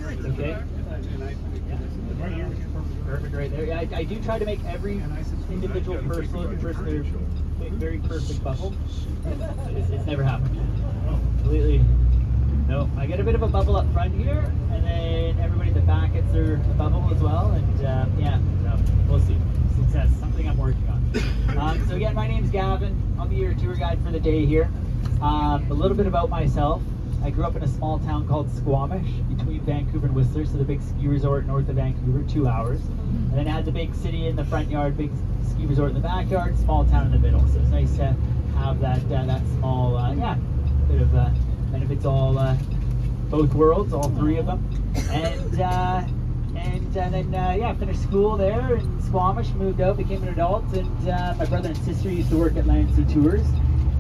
Okay. Perfect right there. Yeah, I do try to make every individual person very perfect bubble. It's never happened. Completely. No, I get a bit of a bubble up front here, and then everybody in the back gets their bubble as well. And yeah, so we'll see. Success, something I'm working on. So again, my name's Gavin. I'll be your tour guide for the day here. A little bit about myself. I grew up in a small town called Squamish between Vancouver and Whistler, so the big ski resort north of Vancouver, 2 hours. And then I had the big city in the front yard, big ski resort in the backyard, small town in the middle. So it's nice to have that small, yeah, bit of benefits all, both worlds, all three of them. And then yeah, finished school there in Squamish, moved out, became an adult, and my brother and sister used to work at Lancy Tours.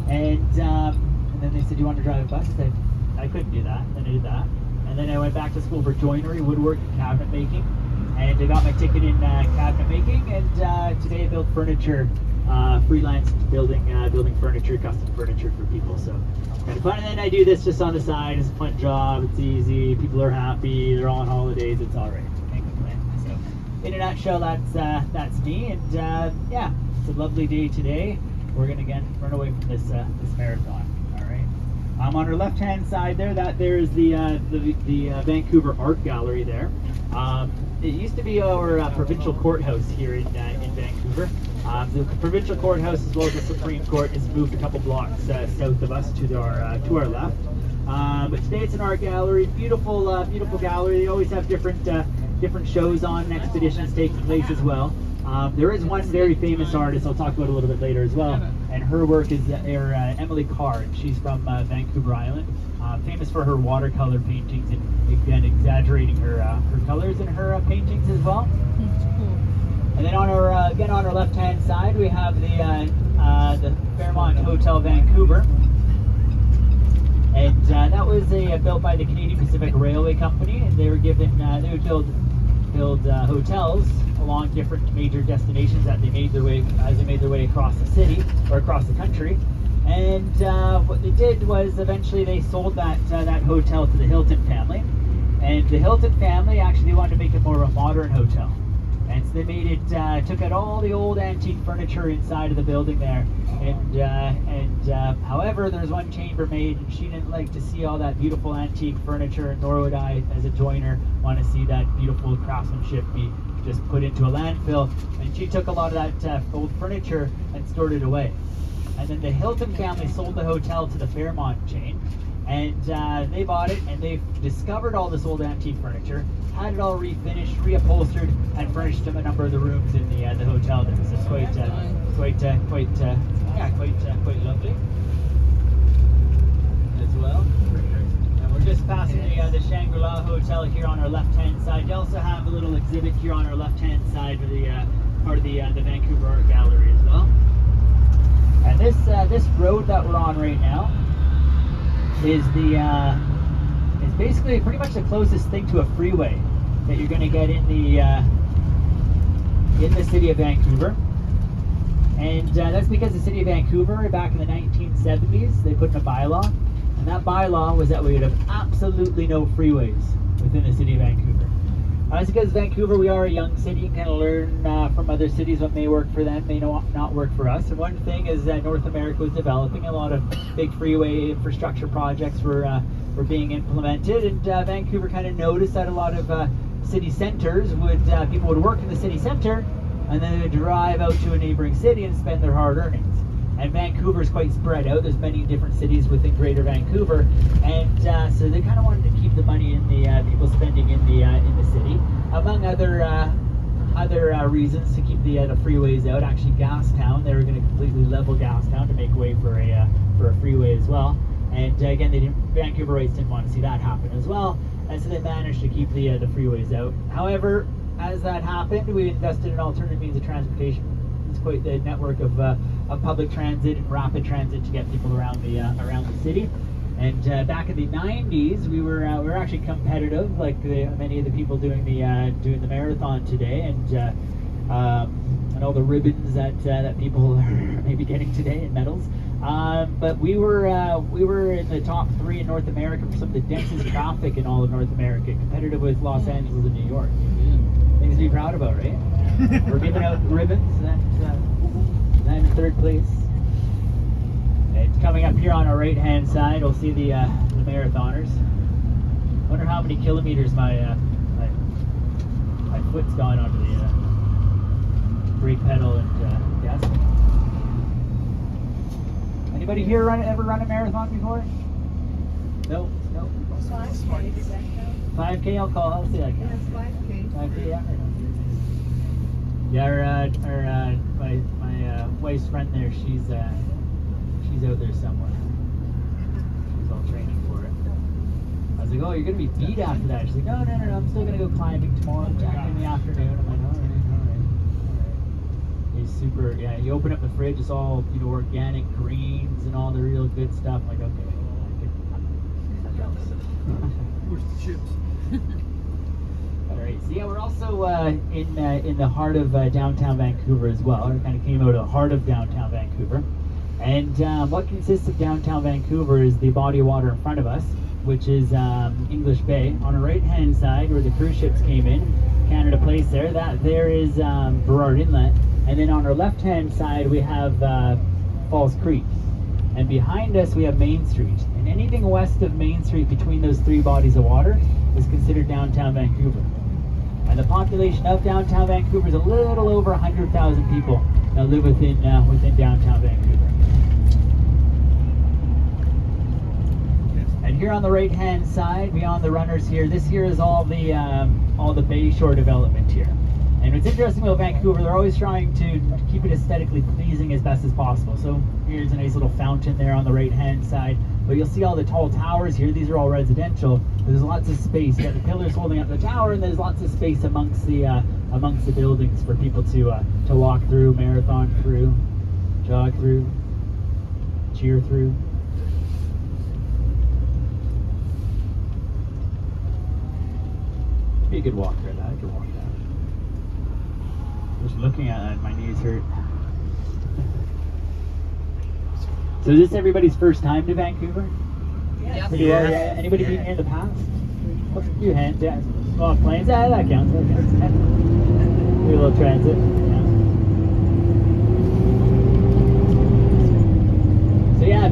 And then they said, "Do you want to drive a bus?" I said, I couldn't do that. Then I did that. And then I went back to school for joinery, woodwork, and cabinet making. And I got my ticket in cabinet making. And today I build furniture, freelance building furniture, custom furniture for people. So kind of fun. And then I do this just on the side. It's a fun job. It's easy. People are happy. They're all on holidays. It's all right. Can't complain. So in a nutshell, that's me. And yeah, it's a lovely day today. We're gonna again run away from this marathon. On our left-hand side there, there is the Vancouver Art Gallery there. It used to be our provincial courthouse here in Vancouver. The provincial courthouse, as well as the Supreme Court, has moved a couple blocks south of us to our left. But today it's an art gallery, beautiful gallery. They always have different shows on and expeditions taking place as well. There is one very famous artist I'll talk about a little bit later as well, and her work is Emily Carr, and she's from Vancouver Island, famous for her watercolor paintings and again exaggerating her colors in her paintings as well. And then on our left-hand side we have the Fairmont Hotel Vancouver, and that was built by the Canadian Pacific Railway Company, and they would build hotels along different major destinations that they made their way across the city or across the country. And what they did was eventually they sold that hotel to the Hilton family, and the Hilton family actually wanted to make it more of a modern hotel. And so they made it, took out all the old antique furniture inside of the building there, and however, there's one chambermaid, and she didn't like to see all that beautiful antique furniture, and nor would I, as a joiner, want to see that beautiful craftsmanship be just put into a landfill. And she took a lot of that old furniture and stored it away. And then the Hilton family sold the hotel to the Fairmont chain, and they bought it, and they discovered all this old antique furniture, had it all refinished, reupholstered, and furnished them a number of the rooms in the hotel there. So it's quite lovely as well. And we're just passing the Shangri-La Hotel here on our left-hand side. You also have a little exhibit here on our left-hand side for the part of the Vancouver Art Gallery as well. And this road that we're on right now is basically pretty much the closest thing to a freeway that you're going to get in the city of Vancouver. And that's because the city of Vancouver, back in the 1970s, they put in a bylaw, and that bylaw was that we would have absolutely no freeways within the city of Vancouver. That's because Vancouver, we are a young city. You can kind of learn from other cities what may work for them, may not work for us. And one thing is that North America was developing. A lot of big freeway infrastructure projects were being implemented, and Vancouver kind of noticed that a lot of city centers people would work in the city center, and then they would drive out to a neighboring city and spend their hard earnings. And Vancouver is quite spread out. There's many different cities within Greater Vancouver, and so they kind of wanted to keep the money in the people spending in the city, among other reasons to keep the freeways out. Actually, Gastown, they were going to completely level Gastown to make way for a freeway as well. And again, Vancouverites didn't want to see that happen as well, and so they managed to keep the freeways out. However, as that happened, we invested in alternative means of transportation. It's quite the network of public transit and rapid transit to get people around the city. And back in the 90s, we were actually competitive, like many of the people doing the marathon today, and all the ribbons that people are maybe getting today and medals. But we were in the top 3 in North America for some of the densest traffic in all of North America, competitive with Los Angeles and New York. Things to be proud about, right? We're giving out ribbons. That in 3rd place. And coming up here on our right-hand side, we'll see the marathoners. Wonder how many kilometers my foot's gone onto the brake pedal and gas. Anybody here ever run a marathon before? No. 5K. I'll say that. Yes, 5K. 5K, yeah. Yeah, my wife's friend there, she's out there somewhere. She's all training for it. I was like, oh, you're gonna be beat after that. She's like, no, I'm still gonna go climbing tomorrow in the afternoon. I'm like, all right. He's super. Yeah, you open up the fridge, it's all organic greens and all the real good stuff. I'm like, okay. Where's the chips? All right, so yeah, we're also in the heart of downtown Vancouver as well. We kind of came out of the heart of downtown Vancouver. And what consists of downtown Vancouver is the body of water in front of us, which is English Bay. On the right-hand side, where the cruise ships came in, Canada Place there, that there is Burrard Inlet. And then on our left-hand side, we have Falls Creek. And behind us, we have Main Street. And anything west of Main Street between those 3 bodies of water is considered downtown Vancouver. And the population of downtown Vancouver is a little over 100,000 people that live within downtown Vancouver. And here on the right-hand side, beyond the runners here, this here is all the Bayshore development here. And what's interesting about Vancouver, they're always trying to keep it aesthetically pleasing as best as possible. So here's a nice little fountain there on the right-hand side. But you'll see all the tall towers here. These are all residential. There's lots of space. You got the pillars holding up the tower, and there's lots of space amongst the buildings for people to walk through, marathon through, jog through, cheer through. Be a good walk there. I could walk that. Just looking at that, my knees hurt. So is this everybody's first time to Vancouver? Yes. Yeah. Anybody been here in the past? A few hands, yeah. Oh, planes, yeah, that counts. Do a little transit. Yeah. So yeah,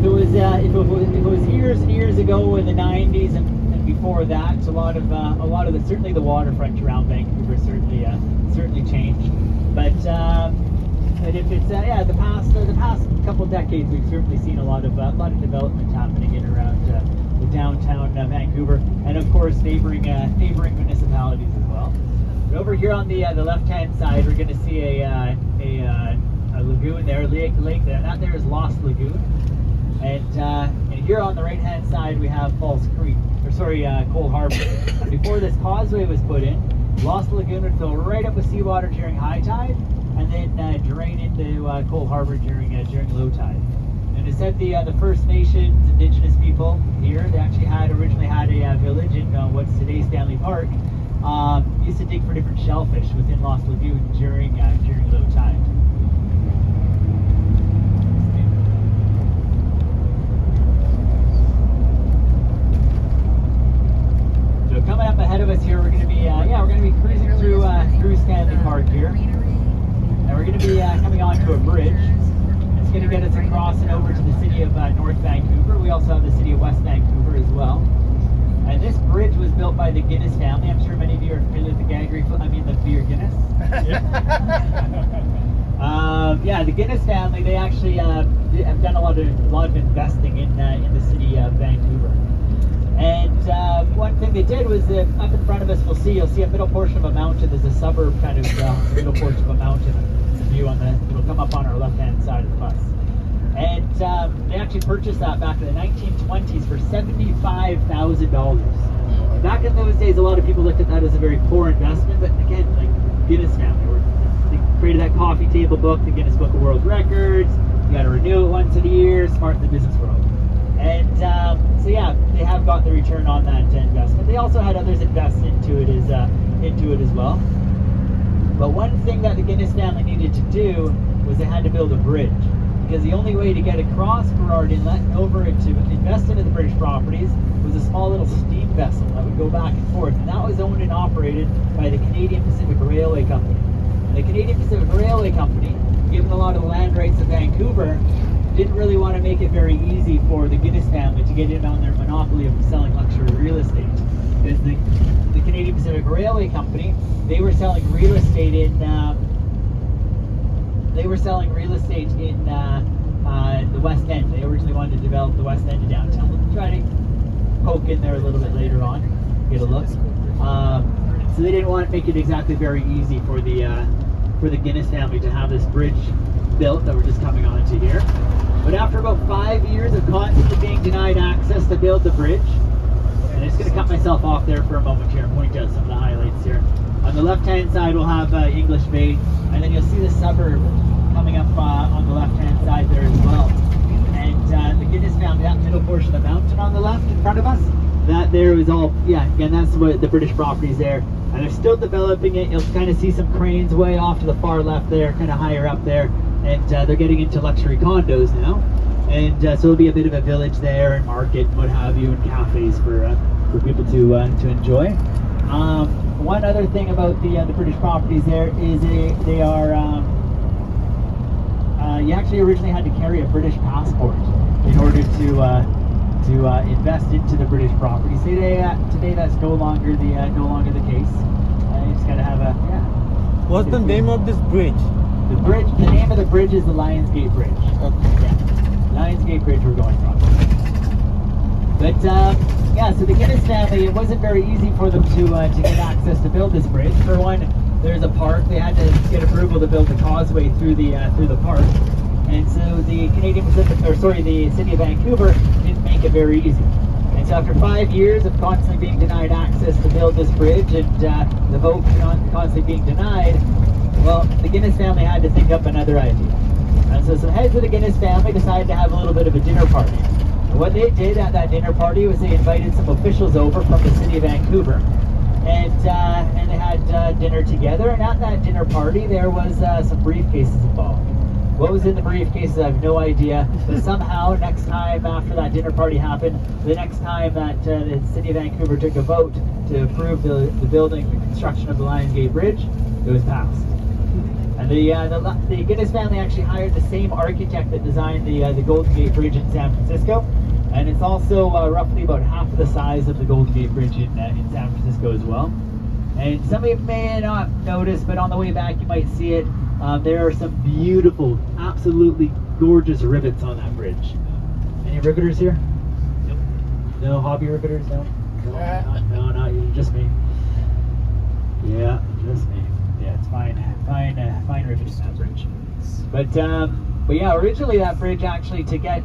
if it was years and years ago in the 90s and before that, a lot of the, certainly the waterfront around Vancouver certainly changed. But if it's the past couple decades, we've certainly seen a lot of development happening in around the downtown Vancouver, and of course neighboring municipalities as well. But over here on the left-hand side, we're going to see a lagoon there, lake there. That there is Lost Lagoon, and here on the right-hand side we have Falls Creek, Cold Harbor. And before this causeway was put in, Lost Lagoon would fill right up with seawater during high tide, and then drain into Cold Harbor during low tide. And it said the First Nations, Indigenous people here, they actually originally had a village in what's today Stanley Park. Used to dig for different shellfish within Lost Lagoon during low tide. So coming up ahead of us here, we're going to be cruising through Stanley Park here. And we're going to be coming onto a bridge. It's going to get us across and over to the city of North Vancouver. We also have the city of West Vancouver as well. And this bridge was built by the Guinness family. I'm sure many of you are familiar with the beer Guinness. The Guinness family, they actually have done a lot of investing in the city of Vancouver. And one thing they did was that up in front of us, you'll see a middle portion of a mountain. There's a suburb kind of middle portion of a mountain view it'll come up on our left-hand side of the bus. And they actually purchased that back in the 1920s for $75,000. Back in those days, a lot of people looked at that as a very poor investment, but again, like Guinness family, they created that coffee table book, the Guinness Book of World Records. You got to renew it once a year, smart in the business world. And they have got the return on that investment. They also had others invest into it as well. But one thing that the Guinness family needed to do was they had to build a bridge. because the only way to get across Burrard Inlet over to invest into the British properties was a small little steam vessel that would go back and forth, and that was owned and operated by the Canadian Pacific Railway Company. And the Canadian Pacific Railway Company, given a lot of the land rights of Vancouver, didn't really want to make it very easy for the Guinness family to get in on their monopoly of selling luxury real estate. Because the Canadian Pacific Railway Company, they were selling real estate in the West End. They originally wanted to develop the West End of downtown. We'll try to poke in there a little bit later on, get a look. So they didn't want to make it exactly very easy for the Guinness family to have this bridge built that we're just coming onto here. But after about 5 years of constantly being denied access to build the bridge, and I'm just going to cut myself off there for a moment here and point out some of the highlights here. On the left-hand side, we'll have English Bay, and then you'll see the suburb coming up on the left-hand side there as well. And the Guinness family, that middle portion of the mountain on the left in front of us, that there is all, yeah, again, that's what the British properties there. And they're still developing it. You'll kind of see some cranes way off to the far left there, kind of higher up there. And they're getting into luxury condos now. And so there'll be a bit of a village there, and market, what have you, and cafes for people to enjoy. One other thing about the British properties there is they are you actually originally had to carry a British passport in order to invest into the British properties. Today that's no longer the case. You just gotta have a What's the name of this bridge? The name of the bridge is the Lionsgate Bridge. Okay. Yeah, Lionsgate Bridge we're going from. But yeah, so the Guinness family, it wasn't very easy for them to get access to build this bridge. For one, there's a park. They had to get approval to build the causeway through the park, and so the the city of Vancouver didn't make it very easy. And so after 5 years of constantly being denied access to build this bridge, and the vote constantly being denied, well, the Guinness family had to think up another idea. And so some heads of the Guinness family decided to have a little bit of a dinner party. And what they did at that dinner party was they invited some officials over from the city of Vancouver, and they had dinner together. And at that dinner party, there was some briefcases involved. What was in the briefcases, I have no idea. But somehow, next time after that dinner party happened, the next time that the city of Vancouver took a vote to approve the building, the construction of the Lionsgate Bridge, it was passed. And the Guinness family actually hired the same architect that designed the Golden Gate Bridge in San Francisco, and it's also roughly about half the size of the Golden Gate Bridge in San Francisco as well. And some of you may not notice, but on the way back you might see it. There are some beautiful, absolutely gorgeous rivets on that bridge. Any riveters here? Nope. No hobby riveters? No? No, not you, just me. Yeah, just me. Yeah, it's fine riveters on that bridge. But yeah, originally that bridge actually, to get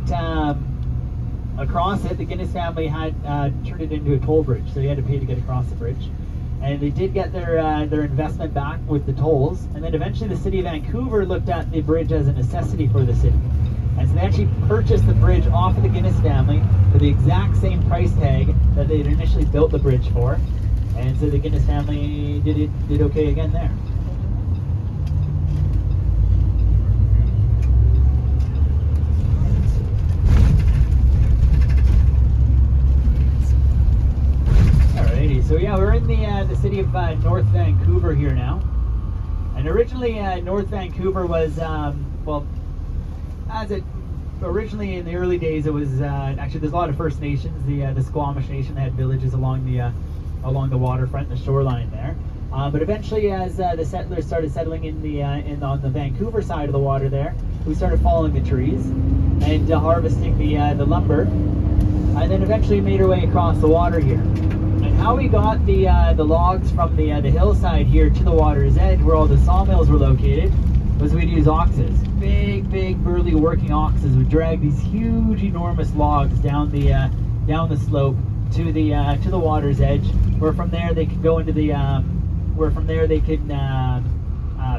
across it, the Guinness family had turned it into a toll bridge, so you had to pay to get across the bridge. And they did get their investment back with the tolls, and then eventually the city of Vancouver looked at the bridge as a necessity for the city. And so they actually purchased the bridge off of the Guinness family for the exact same price tag that they had initially built the bridge for. And so the Guinness family did okay again there. So yeah, we're in the city of North Vancouver here now, and originally North Vancouver was originally in the early days it was actually, there's a lot of First Nations, the Squamish Nation. They had villages along the waterfront, the shoreline there. But eventually, as the settlers started settling on the Vancouver side of the water there, we started falling the trees and harvesting the lumber, and then eventually made our way across the water here. And how we got the logs from the hillside here to the water's edge, where all the sawmills were located, was we'd use oxes. Big burly working oxes would drag these huge, enormous logs down the slope to the water's edge, where from there they could go into the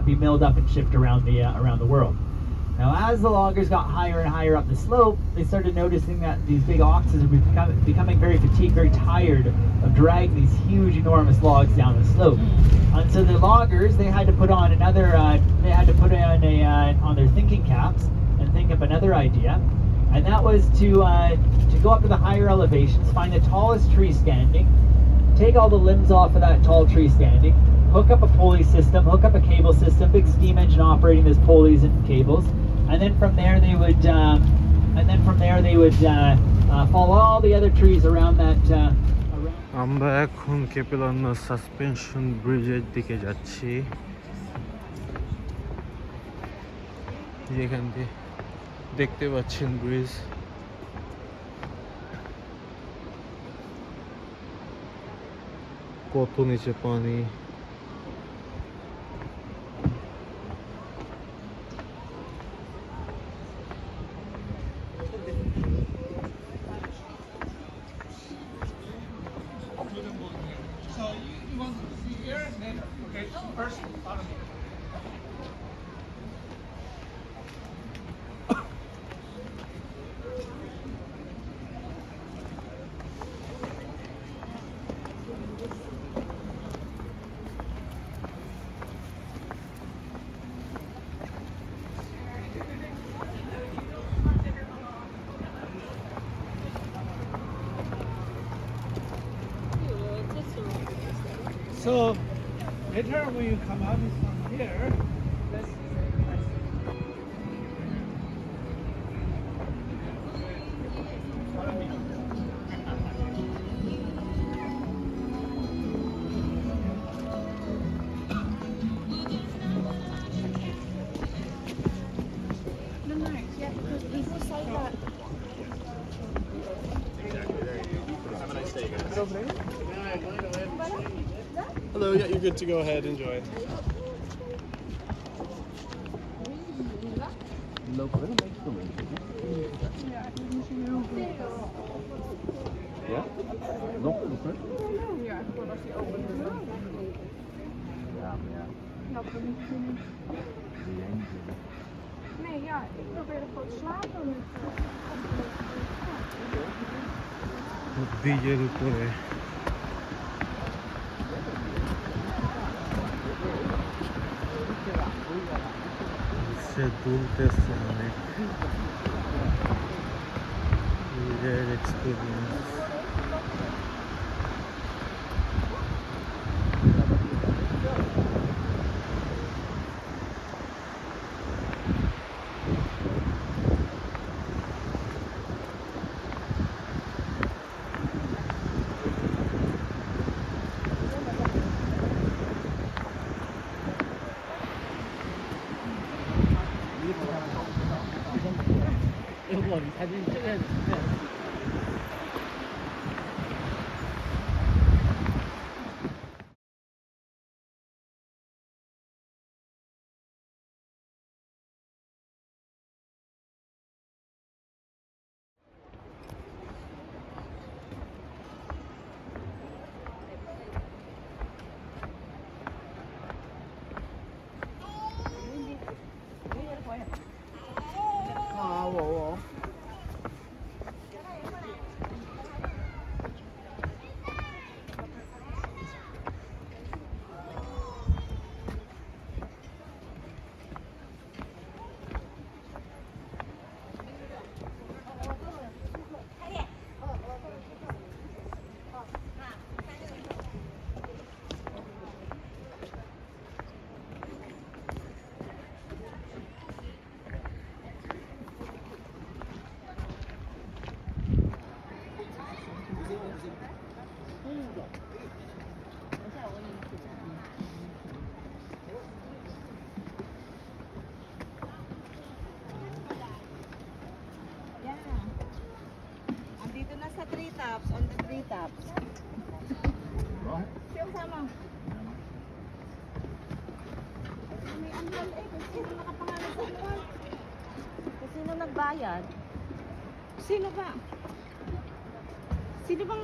be milled up and shipped around the world. Now, as the loggers got higher and higher up the slope, they started noticing that these big oxes were becoming very fatigued, very tired of dragging these huge, enormous logs down the slope. And so the loggers, they had to put on on their thinking caps, and and think of another idea, and that was to go up to the higher elevations, find the tallest tree standing, take all the limbs off of that tall tree standing, hook up a pulley system, hook up a cable system, big steam engine operating those pulleys and cables, and then from there they would follow all the other trees around that. আমরা এখন Capilano suspension ব্রিজের দিকে যাচ্ছি, যেখান দিয়ে দেখতে পাচ্ছেন bridge. কত নিচে পানি। So later when you come out from here, let's Hello, yeah, you're good to go ahead. Enjoy. Ja? Nog een punt? Ja, gewoon als die open is. Ja, maar ja. Dat we niet kunnen. Die heen zitten. Nee, ja, ik probeer gewoon te slapen met ব্রিজের উপরে সে দুলতেছে অনেক। ব্রিজের experience. 사진 찍어주세요. on the treetops. Sino sama? May anhal eh. Sino nakapangalan sa luwan? Sino nagbayad? Sino ba? Sino bang...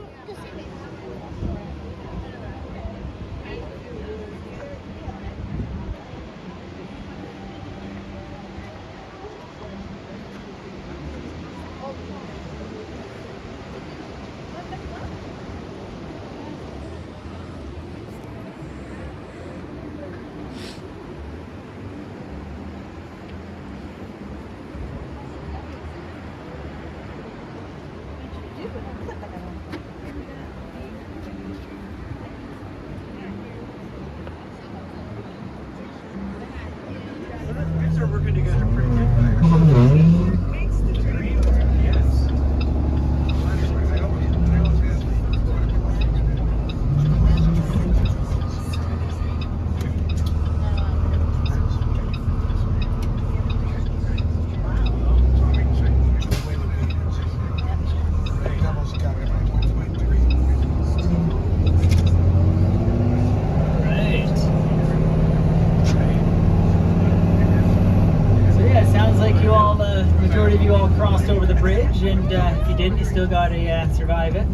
and if you didn't, you still gotta survive it.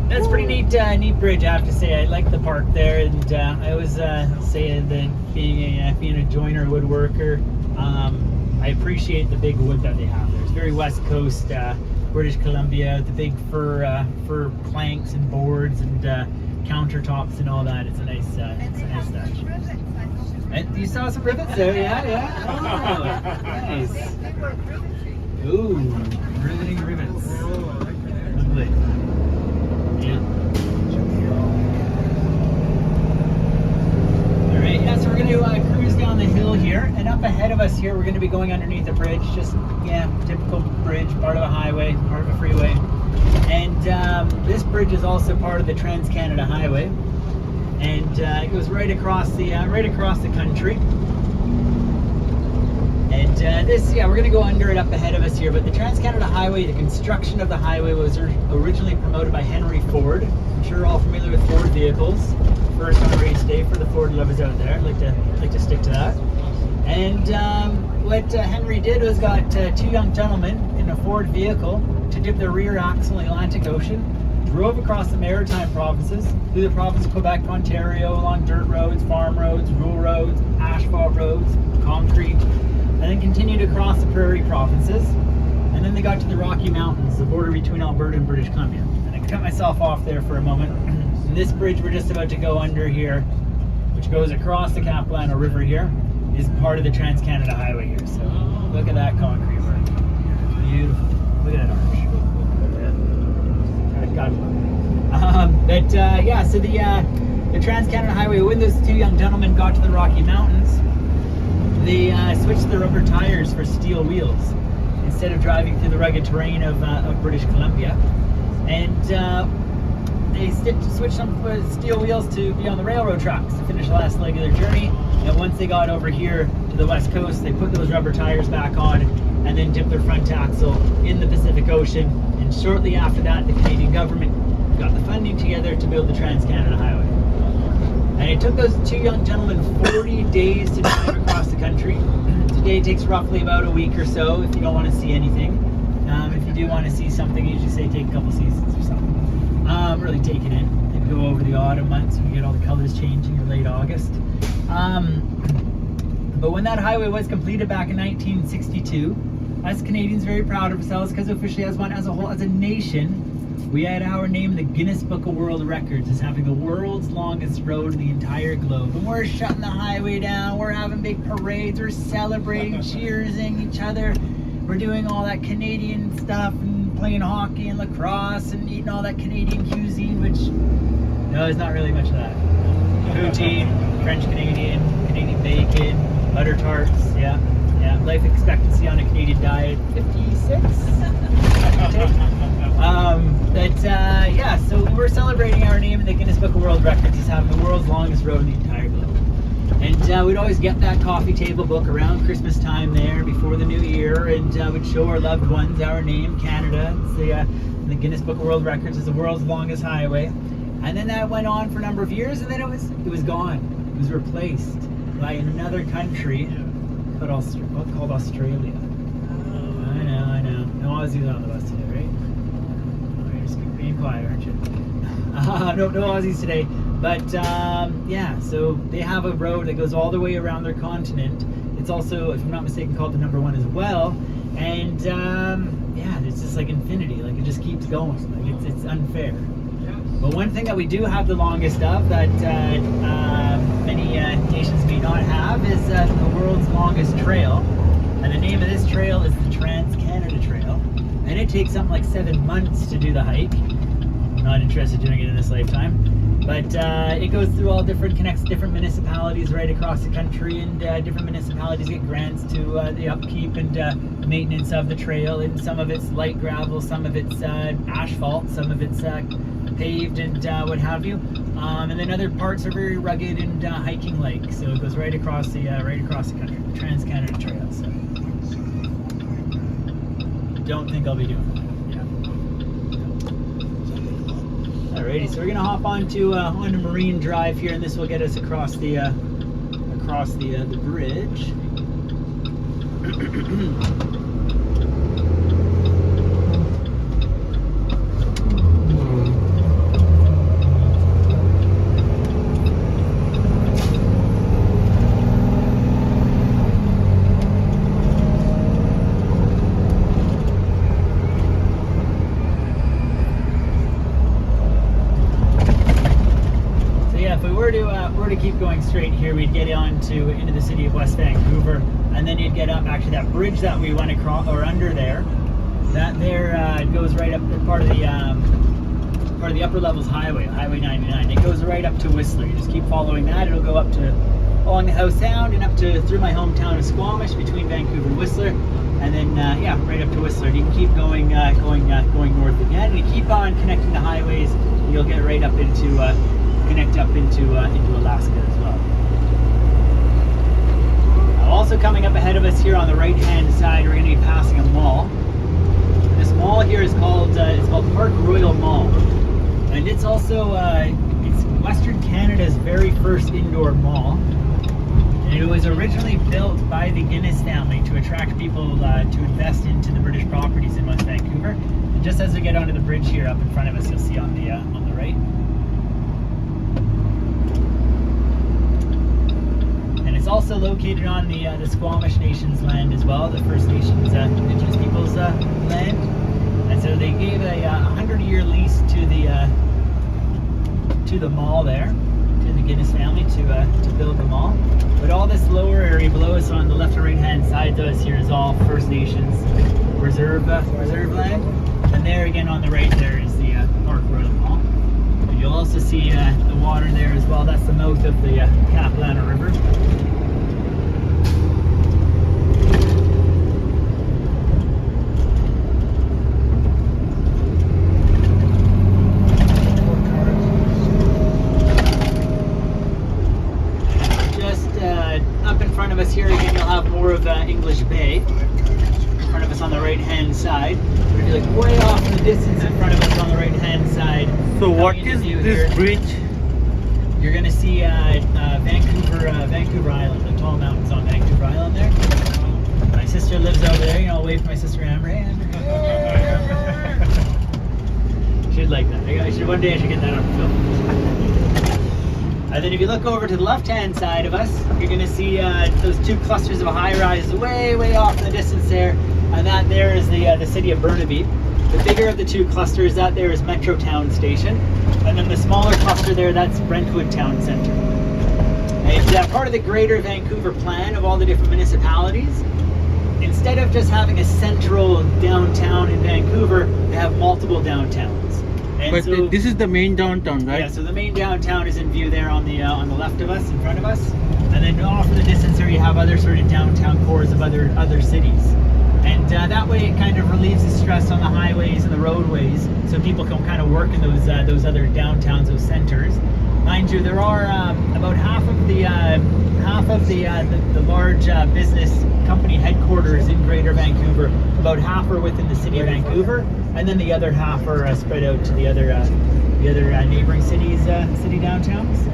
That's a pretty neat bridge, I have to say. I like the park there, and I always say that being a joiner woodworker, I appreciate the big wood that they have there. It's very West Coast, British Columbia, the big fir planks and boards and countertops and all that. It's a nice touch. And you saw some rivets there, yeah. Oh, nice. Ooh, riveting rivets. Lovely. Yeah. All right. Yeah. So we're going to cruise down the hill here, and up ahead of us here, we're going to be going underneath a bridge. Just typical bridge, part of a highway, part of a freeway. And this bridge is also part of the Trans-Canada Highway, and it goes right across the country. And we're going to go under it up ahead of us here. But the Trans-Canada Highway, the construction of the highway was originally promoted by Henry Ford. I'm sure you're all familiar with Ford vehicles. First on race day for the Ford lovers out there. I'd like to stick to that. And what Henry did was got two young gentlemen in a Ford vehicle to dip their rear axle in the Atlantic Ocean, drove across the maritime provinces, through the province of Quebec, Ontario, along dirt roads, farm roads, rural roads, asphalt roads, concrete, and then continued across the prairie provinces. And then they got to the Rocky Mountains, the border between Alberta and British Columbia. And I cut myself off there for a moment. And this bridge we're just about to go under here, which goes across the Capillano River here, is part of the Trans-Canada Highway here. So look at that concrete work. Beautiful. Look at that arch. God love it. So the Trans-Canada Highway, when those two young gentlemen got to the Rocky Mountains, they switched the rubber tires for steel wheels instead of driving through the rugged terrain of British Columbia. And they switched them for steel wheels to be on the railroad tracks to finish the last leg of their journey. And once they got over here to the West Coast, they put those rubber tires back on and then dipped their front axle in the Pacific Ocean. And shortly after that, the Canadian government got the funding together to build the Trans-Canada Highway. And it took those two young gentlemen 40 days to drive across the country. Today it takes roughly about a week or so if you don't want to see anything. If you do want to see something, you usually say take a couple seasons or something. Really take it in. Maybe go over the autumn months when you get all the colors changing, or late August. But when that highway was completed back in 1962, us Canadians very proud of ourselves because officially as a nation, we had our name in the Guinness Book of World Records as having the world's longest road in the entire globe. And we're shutting the highway down, we're having big parades, we're celebrating, cheersing each other. We're doing all that Canadian stuff and playing hockey and lacrosse and eating all that Canadian cuisine, which, no, there's not really much of that. Poutine, French Canadian, Canadian bacon, butter tarts, yeah. Life expectancy on a Canadian diet, 56. So we're celebrating our name in the Guinness Book of World Records as having the world's longest road in the entire globe. And we'd always get that coffee table book around Christmas time there before the new year, and we'd show our loved ones our name, Canada. It's the Guinness Book of World Records is the world's longest highway. And then that went on for a number of years, and then it was gone. It was replaced by another country called Australia. I know. No Aussies on the bus today, right? You're just being quiet, aren't you? No Aussies today. But so they have a road that goes all the way around their continent. It's also, if I'm not mistaken, called the number 1 as well. And it's just like infinity. Like it just keeps going. Like it's unfair. But one thing that we do have the longest of that many nations may not have is the world's longest trail. And the name of this trail is the Trans-Canada Trail. And it takes something like 7 months to do the hike. I'm not interested in doing it in this lifetime. But it goes through connects different municipalities right across the country, and different municipalities get grants to the upkeep and maintenance of the trail. And some of it's light gravel, some of it's asphalt, some of it's paved and what have you. And then other parts are very rugged and hiking like. So it goes right across the country, the Trans-Canada Trail. So don't think I'll be doing that. Alrighty, so we're gonna hop onto Marine Drive here, and this will get us across the bridge. were to keep going straight here, we'd get into the city of West Vancouver, and then you'd get up. Actually, that bridge that we went across or under there, that there goes right up part of the upper levels highway, Highway 99. It goes right up to Whistler. You just keep following that. It'll go up to along the Howe Sound and up to through my hometown of Squamish between Vancouver and Whistler, and then yeah, right up to Whistler. And you can keep going north again, and you keep on connecting the highways. And you'll get right up into connect up into Alaska as well. Now, also coming up ahead of us here on the right-hand side, we're going to be passing a mall. This mall here is called Park Royal Mall, and it's also it's Western Canada's very first indoor mall. And it was originally built by the Guinness family to attract people to invest into the British properties in West Vancouver. And just as we get onto the bridge here up in front of us, you'll see on the right. And it's also located on the Squamish Nation's land as well, the First Nations Indigenous people's land. And so they gave a 100-year lease to the mall there, to the Guinness family to build the mall. But all this lower area below us on the left and right hand side of us here is all First Nations reserve land. And there again on the right there is the Park Royal Mall. And you'll also see the water there as well. That's the mouth of the Capillano River. Of us here again, you'll have more of English Bay in front of us on the right hand side. But if you look way off in the distance in front of us on the right hand side, So what is this bridge? You're going to see Vancouver Island, the tall mountains on Vancouver Island there. My sister lives over there. I'll wave for my sister Amber. Hey, Amber. She'd like that. One day I should get that on film. And then if you look over to the left-hand side of us, you're going to see those two clusters of high-rises way off in the distance there. And that there is the city of Burnaby. The bigger of the two clusters, that there is Metrotown Station. And then the smaller cluster there, that's Brentwood Town Centre. And part of the greater Vancouver plan of all the different municipalities, instead of just having a central downtown in Vancouver, they have multiple downtowns. And But so, this is the main downtown, right? yeah, so the main downtown is in view there on the left of us, in front of us, and then off in the distance there you have other sort of downtown cores of other cities, and that way it kind of relieves the stress on the highways and the roadways, so people can kind of work in those other downtowns, those centers. Mind you, there are about half of the large business company headquarters in Greater Vancouver. About half are within the city of Vancouver, and then the other half are spread out to the other neighboring cities, city downtowns.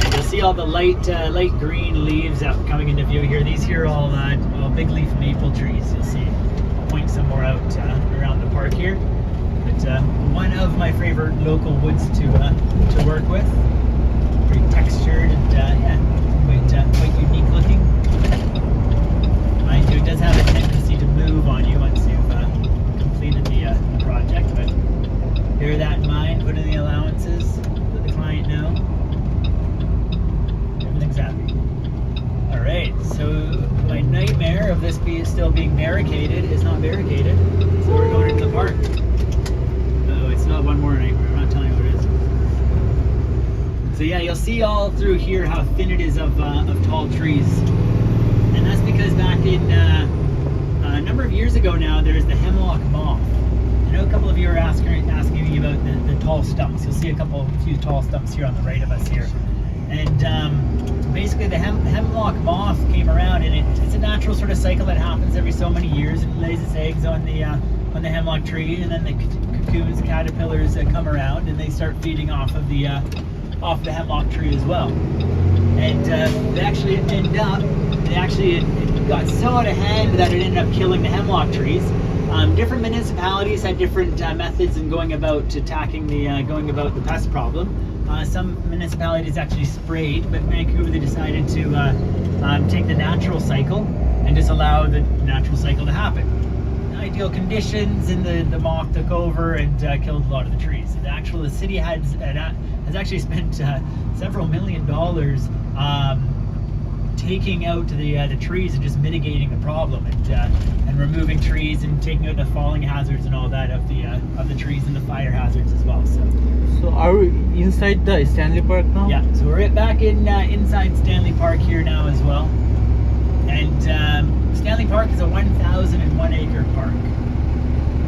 And you'll see all the light green leaves out coming into view here. These here are all big leaf maple trees. You'll see. I'll point some more out around the park here. But one of my favorite local woods to work with. Pretty textured and yeah, quite unique looking. Mind you, it does have a tendency to move on you once you've completed the project. But bear that in mind. Put in the allowances. Let the client know. Everything's happy. All right. So my nightmare of this still being barricaded is not barricaded. So we're going into the park. It's not one more nightmare. I'm not telling you what it is. So yeah, you'll see all through here how thin it is of tall trees, and that's because back in a number of years ago now, there's the hemlock moth. I know a couple of you are asking me about the tall stumps. You'll see a few tall stumps here on the right of us here, and basically the hemlock moth came around, and it's a natural sort of cycle that happens every so many years. It lays its eggs on the hemlock tree, and then the cocoons, caterpillars come around, and they start feeding off of the hemlock tree as well. And it got so out of hand that it ended up killing the hemlock trees. Different municipalities had different methods in going about attacking going about the pest problem. Some municipalities actually sprayed, but Vancouver they decided to take the natural cycle and just allow the natural cycle to happen. Ideal conditions, and the moth took over and killed a lot of the trees. The city has actually spent several $1 million taking out the trees and just mitigating the problem, and removing trees and taking out the falling hazards and all that of the trees and the fire hazards as well. So are we inside the Stanley Park now? Yeah, so we're back inside Stanley Park here now as well. And Stanley Park is a 1,001 acre park.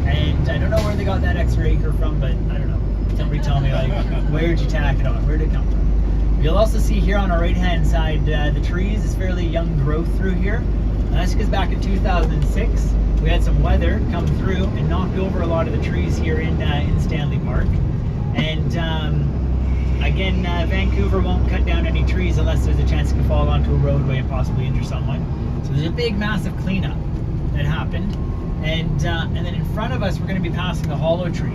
And I don't know where they got that extra acre from, but I don't know. Somebody tell me, like, where'd you tack it on? Where'd it come from? You'll also see here on our right hand side, the trees is fairly young growth through here. And that's because back in 2006, we had some weather come through and knocked over a lot of the trees here in Stanley Park. And again, Vancouver won't cut down any trees unless there's a chance it could fall onto a roadway and possibly injure someone. So there's a big, massive cleanup that happened. And then in front of us, we're going to be passing the hollow tree.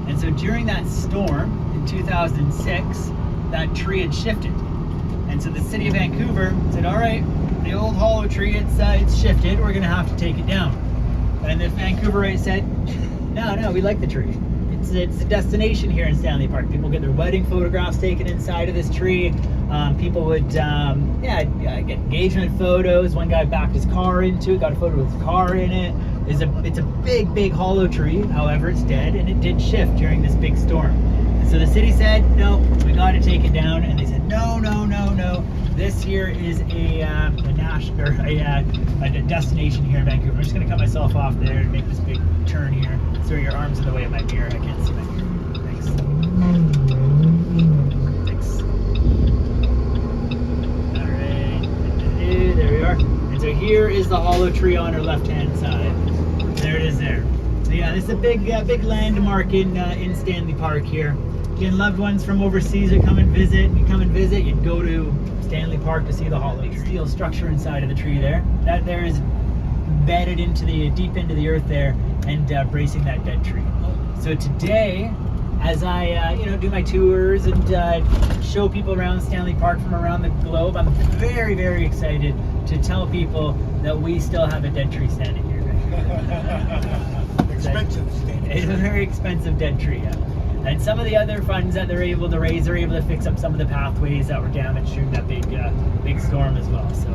And so during that storm in 2006, that tree had shifted. And so the city of Vancouver said, all right, the old hollow tree, it's shifted, we're going to have to take it down. And the Vancouverites said, no, we like the tree. It's a destination here in Stanley Park. People get their wedding photographs taken inside of this tree. People would get engagement photos. One guy backed his car into it, got a photo with his car in it. It's a big hollow tree. However, it's dead, and it did shift during this big storm. And so the city said, no, we got to take it down. And they said, no. This here is a destination here in Vancouver. I'm just going to cut myself off there and make this big turn here. Sorry, your arm's in the way of my mirror. I can't see my mirror. Thanks. All right. There we are. And so here is the hollow tree on our left-hand side. There it is there. So yeah, this is a big landmark in Stanley Park here. Again, loved ones from overseas would come and visit. You come and visit, you'd go to Stanley Park to see the hollow tree. Steel structure inside of the tree there. That there is bedded deep into the earth there, and bracing that dead tree. So today, as I do my tours and show people around Stanley Park from around the globe, I'm very, very excited to tell people that we still have a dead tree standing here. Expensive standing. It's a very expensive dead tree, yeah. And some of the other funds that they're able to raise, they're able to fix up some of the pathways that were damaged during that big storm as well. So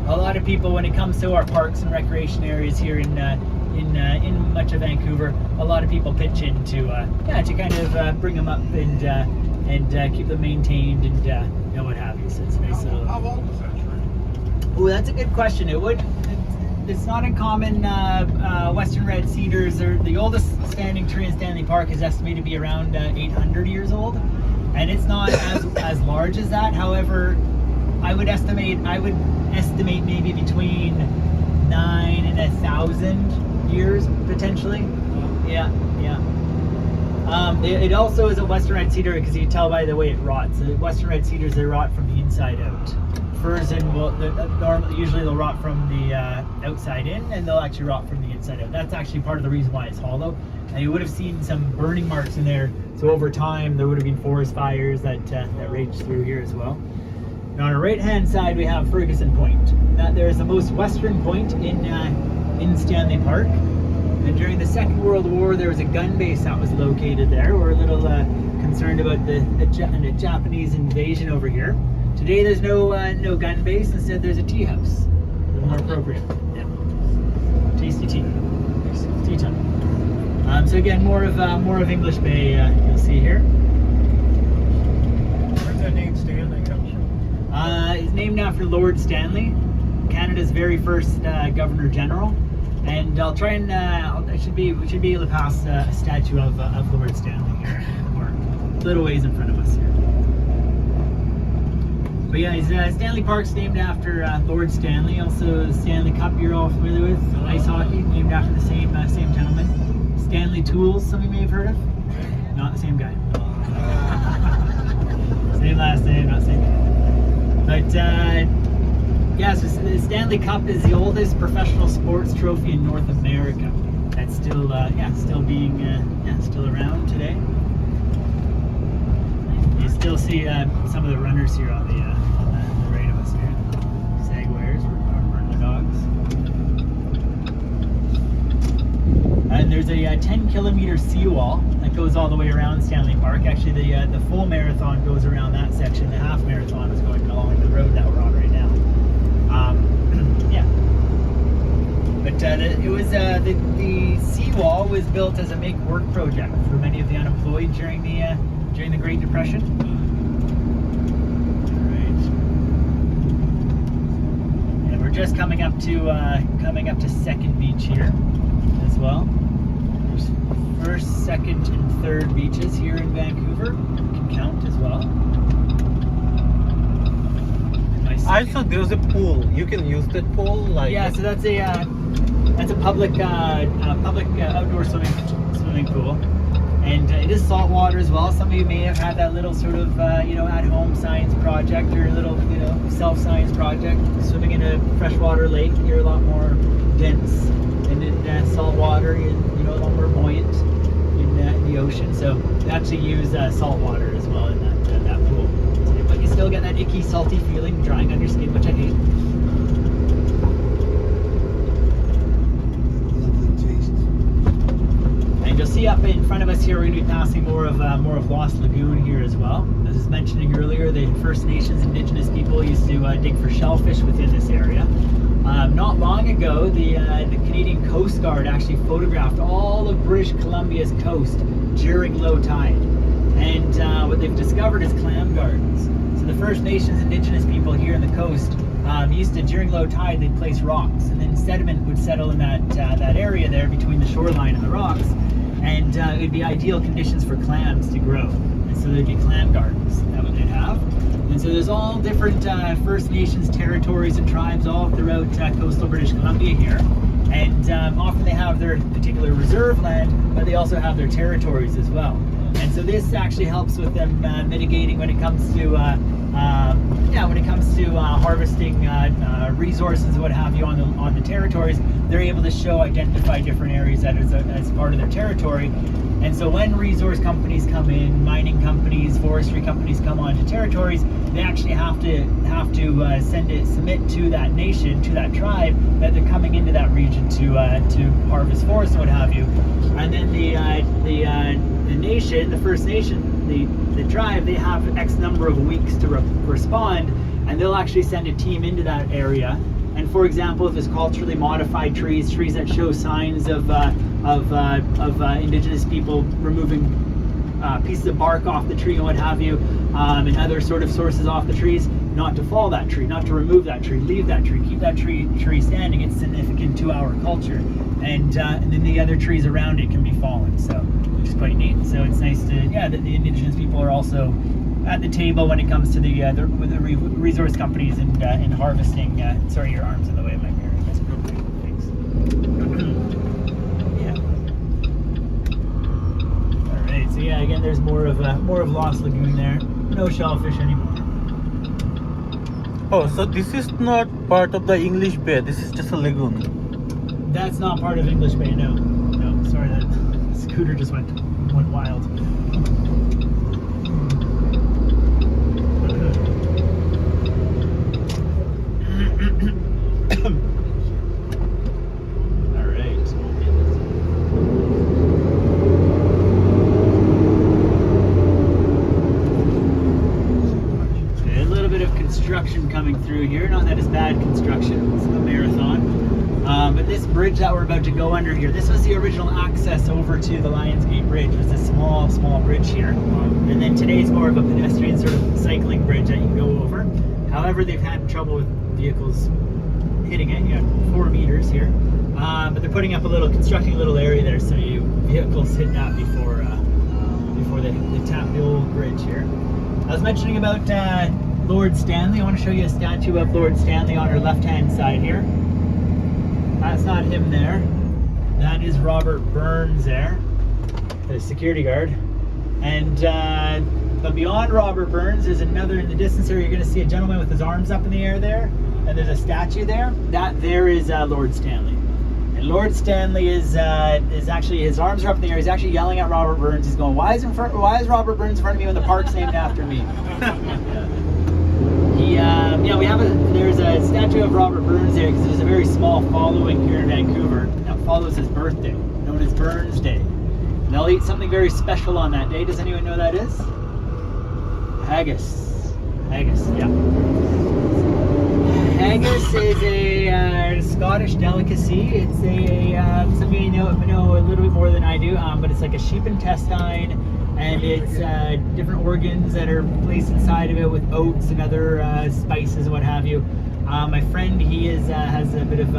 a lot of people, when it comes to our parks and recreation areas here in much of Vancouver, a lot of people pitch in to kind of bring them up and keep them maintained and what have you. So it's a nice little. How old is that tree? Oh, that's a good question. It's not uncommon. Western red cedars are the oldest standing tree in Stanley Park is estimated to be around 800 years old, and it's not as large as that. However, I would estimate maybe between 9 and 1,000 years potentially. Yeah. It also is a Western red cedar because you can tell by the way it rots. Western red cedars, they rot from the inside out. Firs usually they'll rot from the outside in, and they'll actually rot from the inside out. That's actually part of the reason why it's hollow. And you would have seen some burning marks in there. So over time, there would have been forest fires that raged through here as well. Now on our right-hand side, we have Ferguson Point. There is the most western point in Stanley Park. And during the Second World War, there was a gun base that was located there. We're a little concerned about the Japanese invasion over here. Today there's no gun base. Instead, there's a tea house. More appropriate. Yeah. Tasty tea. Tea time. So again, more of English Bay. You'll see here. Where's that name Stanley come from? It's named after Lord Stanley, Canada's very first Governor General. And I'll try and we should be able to pass a statue of Lord Stanley here in the park. A little ways in front of us here. But yeah, Stanley Park's named after Lord Stanley. Also, the Stanley Cup you're all familiar with. Ice hockey, named after the same gentleman. Stanley Tools, some of you may have heard of. Not the same guy. Same last name, not same guy. But yeah, so the Stanley Cup is the oldest professional sports trophy in North America. That's still still around today. You still see some of the runners here on the right of us here. Sagwares, we're the dogs. there's a 10-kilometer seawall that goes all the way around Stanley Park. Actually, the full marathon goes around that section. The half marathon is going along the road that we're on right now. Yeah. But it was the seawall was built as a make-work project for many of the unemployed during the Great Depression. We're just coming up to Second Beach here as well. There's first, second, and third beaches here in Vancouver. You can count as well. I saw there was a pool. You can use that pool, like Yeah, so that's a public outdoor swimming pool. And it is salt water as well. Some of you may have had that little sort of, at-home science project or a little, self-science project. Swimming in a freshwater lake, you're a lot more dense. And in salt water, you're a lot more buoyant in the ocean. So they actually use salt water as well in that pool. But you still get that icky, salty feeling drying on your skin, which I hate. And you'll see up in front of us here, we're going to be passing more of Lost Lagoon here as well. As I was mentioning earlier, the First Nations Indigenous people used to dig for shellfish within this area. Not long ago, the Canadian Coast Guard actually photographed all of British Columbia's coast during low tide. And what they've discovered is clam gardens. So the First Nations Indigenous people here in the coast used to, during low tide, they'd place rocks, and then sediment would settle in that area there between the shoreline and the rocks. And it would be ideal conditions for clams to grow. And so there'd be clam gardens that they'd have. And so there's all different First Nations territories and tribes all throughout coastal British Columbia here. And often they have their particular reserve land, but they also have their territories as well. And so this actually helps with them mitigating when it comes to harvesting resources, what have you, on the territories. They're able to identify different areas as part of their territory. And so when resource companies come in, mining companies, forestry companies come onto territories, they actually have to submit to that nation, to that tribe, that they're coming into that region to harvest forests and what have you. And then the nation, the First Nation, the tribe, they have X number of weeks to respond, and they'll actually send a team into that area. And for example, if it's culturally modified trees that show signs of indigenous people removing pieces of bark off the tree and what have you, and other sort of sources off the trees, not to fall that tree, not to remove that tree, leave that tree, keep that tree standing. It's significant to our culture, and then the other trees around it can be fallen. So, which is quite neat. So it's nice that the indigenous people are also at the table when it comes to the resource companies and harvesting. Sorry, your arm's in the way of my mirror. That's appropriate. Thanks. Yeah. All right. So yeah, again, there's more of Lost Lagoon there. No shellfish anymore. Oh, so this is not part of the English Bay. This is just a lagoon. That's not part of English Bay. No. Sorry, that scooter just went wild. Construction coming through here. Not that it's bad construction, it's a marathon. But this bridge that we're about to go under here, this was the original access over to the Lionsgate Bridge. It was a small bridge here. And then today it's more of a pedestrian sort of cycling bridge that you can go over. However, they've had trouble with vehicles hitting it. You got 4 meters here. But they're constructing a little area there so vehicles hit that before they tap the old bridge here. I was mentioning about Lord Stanley. I want to show you a statue of Lord Stanley on our left-hand side here. That's not him there. That is Robert Burns there, the security guard. And but beyond Robert Burns, there's another in the distance there. You're going to see a gentleman with his arms up in the air there, and there's a statue there. That there is Lord Stanley. And Lord Stanley is actually, his arms are up in the air. He's actually yelling at Robert Burns. He's going, "Why is Robert Burns in front of me when the park's named after me?" Yeah. Yeah, there's a statue of Robert Burns there because there's a very small following here in Vancouver that follows his birthday, known as Burns Day. And they'll eat something very special on that day. Does anyone know what that is? Haggis. Haggis, yeah. Haggis is a Scottish delicacy. It's some of you know a little bit more than I do, but it's like a sheep intestine, and it's different organs that are placed inside of it with oats and other spices and what have you. My friend, he has a bit of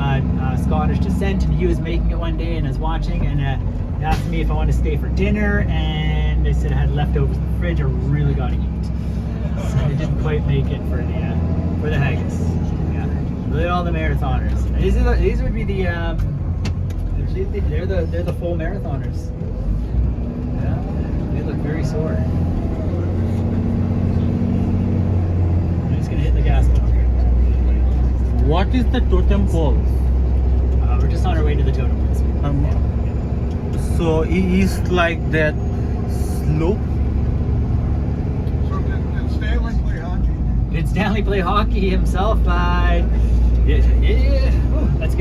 Scottish descent, and he was making it one day and was watching, and he asked me if I wanted to stay for dinner, and I said I had leftovers in the fridge. I really got to eat, so I didn't quite make it for the haggis. Yeah, they're all the marathoners. These would be they're the full marathoners. Yeah, they look very sore. I'm just gonna hit the gas pedal. What is the totem pole? We're just on our way to the totem pole. So it is like that slope. So did Stanley play hockey? Did Stanley play hockey himself? That's a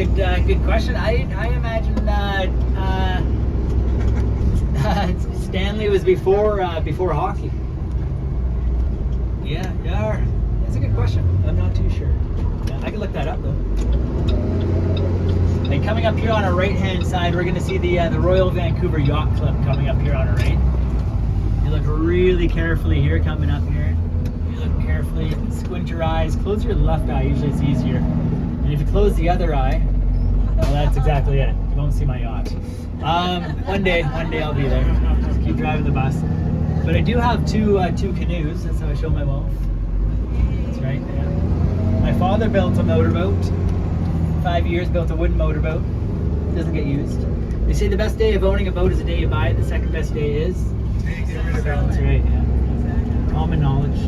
good question. I imagine that Stanley was before hockey. Yeah, that's a good question. I'm not too sure. Yeah, I can look that up though. And coming up here on our right-hand side, we're going to see the Royal Vancouver Yacht Club coming up here on our right. You look really carefully here, coming up here. You look carefully, squint your eyes, close your left eye, usually it's easier. And if you close the other eye, well, that's exactly it. You won't see my yacht. One day I'll be there. Just keep driving the bus. But I do have two canoes. That's how I show my wealth. That's right. Yeah. My father built a motorboat. 5 years, built a wooden motorboat. Doesn't get used. They say the best day of owning a boat is the day you buy it. The second best day is. That's right. Yeah. Common knowledge.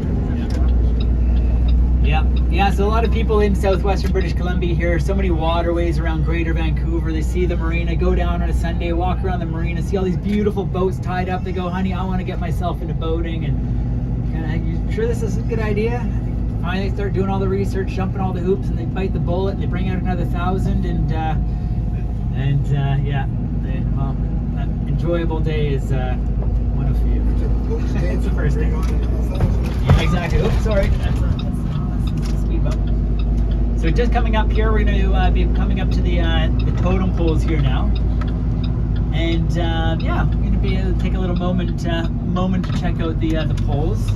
Yeah, so a lot of people in southwestern British Columbia here, so many waterways around Greater Vancouver. They see the marina, go down on a Sunday, walk around the marina, see all these beautiful boats tied up. They go, honey, I want to get myself into boating. And kind of, you sure this is a good idea? Finally, they start doing all the research, jumping all the hoops, and they bite the bullet, and they bring out another 1,000. That enjoyable day is one of few. It's the first day. Yeah, exactly. Oops, sorry. That's a speed bump. So just coming up here, we're going to be coming up to the totem poles here now. And we're going to be able to take a little moment to check out the poles.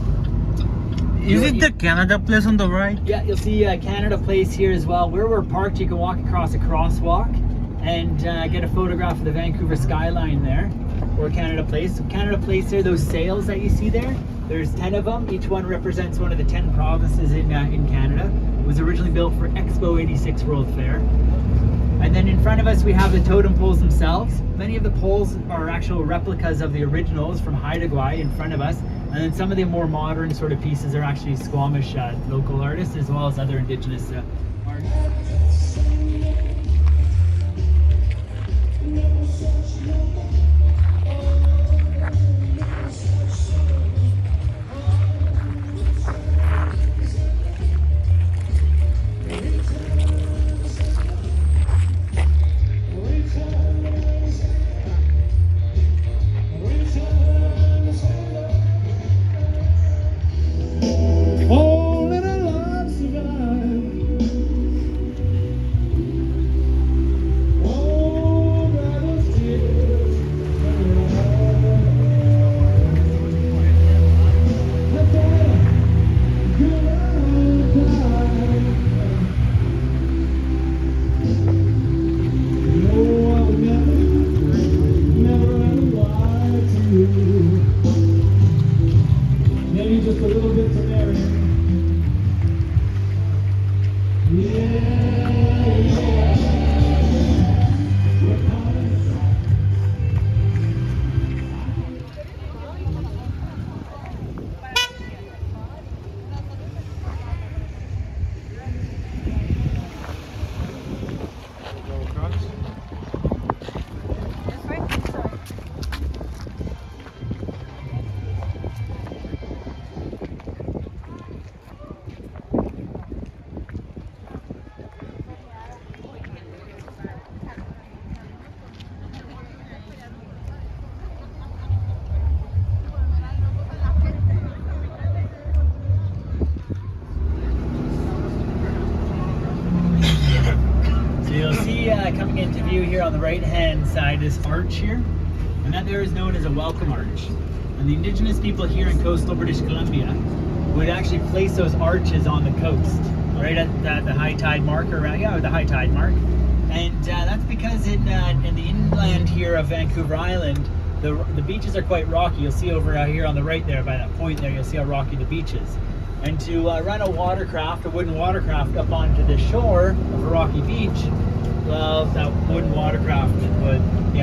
Is it the Canada Place on the right? Yeah, you'll see Canada Place here as well. Where we're parked, you can walk across a crosswalk and get a photograph of the Vancouver skyline there, or Canada Place. So Canada Place there, those sails that you see there, there's 10 of them. Each one represents one of the 10 provinces in Canada. It was originally built for Expo 86 World Fair. And then in front of us we have the totem poles themselves. Many of the poles are actual replicas of the originals from Haida Gwaii in front of us. And then some of the more modern sort of pieces are actually Squamish local artists as well as other indigenous artists. So you'll see coming into view here on the right-hand side this arch here, and that there is known as a welcome arch. And the indigenous people here in coastal British Columbia would actually place those arches on the coast, right at the high tide mark, or the high tide mark. And that's because in the inland here of Vancouver Island, the beaches are quite rocky. You'll see over here on the right there, by that point there, you'll see how rocky the beach is. And to run a watercraft, a wooden watercraft, up onto the shore of a rocky beach, well, that wooden watercraft wouldn't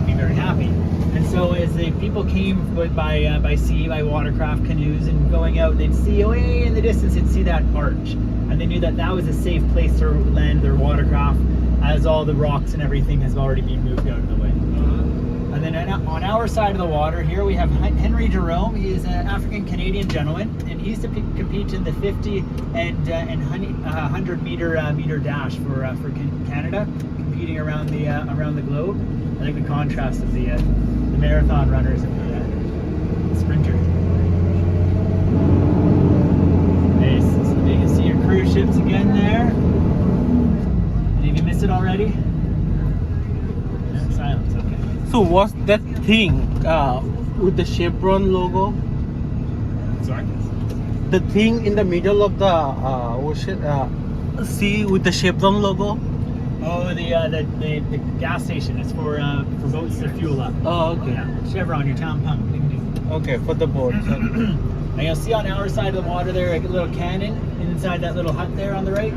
be very happy. And so as the people came by sea, by watercraft canoes, and going out, they'd see away in the distance, they'd see that arch. And they knew that that was a safe place to land their watercraft, as all the rocks and everything has already been moved out of the way. And then on our side of the water here, we have Henry Jerome. He is an African-Canadian gentleman, and he used to compete in the 50 and 100 meter dash for Canada, competing around the globe. I think the contrast of the marathon runners and the sprinter. Nice. So you can see your cruise ships again there. And if you missed it already, silence. Okay. So what's that thing with the chevron logo? Sorry. The thing in the middle of the ocean, sea with the chevron logo? Oh, the gas station. It's for boats to fuel up. Oh, okay. Yeah. Chevron, your town pump. Okay, for the boat. And you'll see on our side of the water there a little cannon inside that little hut there on the right.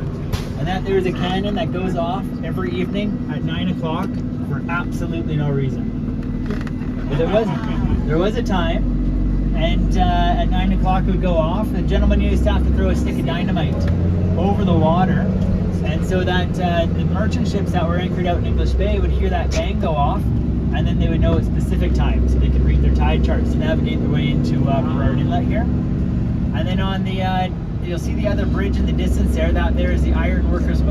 And that there's a cannon that goes off every evening at 9 o'clock for absolutely no reason. But there was a time, and at 9 o'clock it would go off. The gentleman used to have to throw a stick of dynamite over the water, and so that the merchant ships that were anchored out in English Bay would hear that bang go off, and then they would know at specific times, so they could read their tide charts to navigate their way into Burrard Inlet here. And then on the you'll see the other bridge in the distance there. That there is the Iron Workers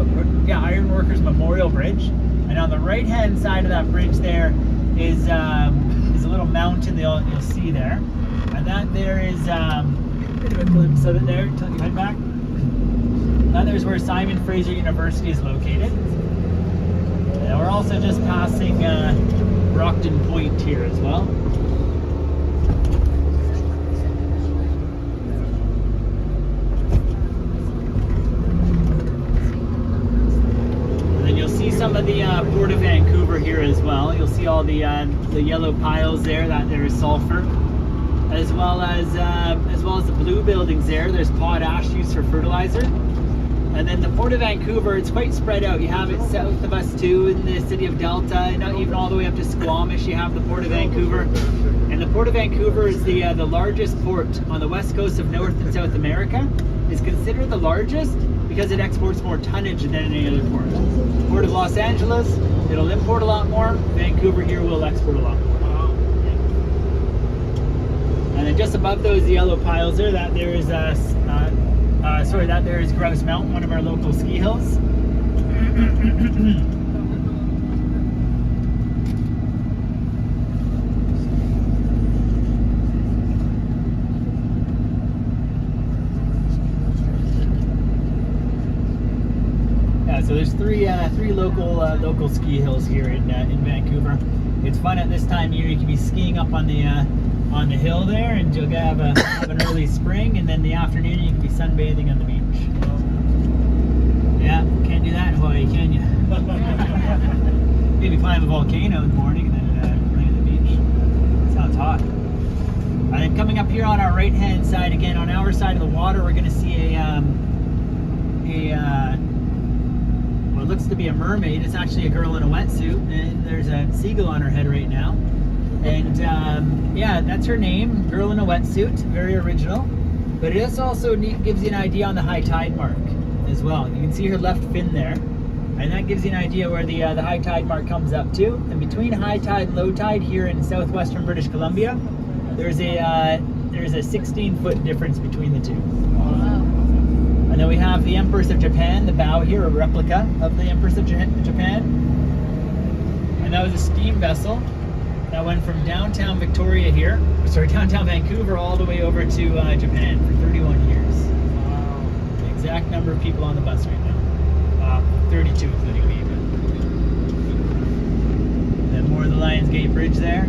Memorial Bridge, and on the right-hand side of that bridge there is a little mountain you'll see there, and that there is a bit of a glimpse of it there until you head back. That there's where Simon Fraser University is located, and we're also just passing Brockton Point here as well. Some of the Port of Vancouver here as well. You'll see all the yellow piles there. That there is sulfur, as well as the blue buildings there. There's potash used for fertilizer. And then the Port of Vancouver, it's quite spread out. You have it south of us too, in the city of Delta, not even all the way up to Squamish. You have the Port of Vancouver, and the Port of Vancouver is the largest port on the west coast of North and South America. It's considered the largest because it exports more tonnage than any other port. Port of Los Angeles, it'll import a lot more. Vancouver here will export a lot more. And then just above those yellow piles there, that there is that there is Grouse Mountain, one of our local ski hills. So there's three local ski hills here in Vancouver. It's fun at this time of year. You can be skiing up on the hill there, and you'll have an early spring, and then the afternoon you can be sunbathing on the beach. Yeah, can't do that in Hawaii, can you? Maybe climb a volcano in the morning and then lay on the beach. Sounds hot. And then coming up here on our right-hand side, again on our side of the water, we're going to see what looks to be a mermaid. It's actually a girl in a wetsuit, and there's a seagull on her head right now. And yeah, that's her name, girl in a wetsuit, very original. But it also gives you an idea on the high tide mark as well. You can see her left fin there, and that gives you an idea where the high tide mark comes up to. And between high tide and low tide here in southwestern British Columbia, there's a 16-foot difference between the two. And then we have the Empress of Japan, the bow here, a replica of the Empress of Japan. And that was a steam vessel that went from downtown downtown Vancouver, all the way over to Japan for 31 years. Wow. The exact number of people on the bus right now. 32 including me. But bridge there.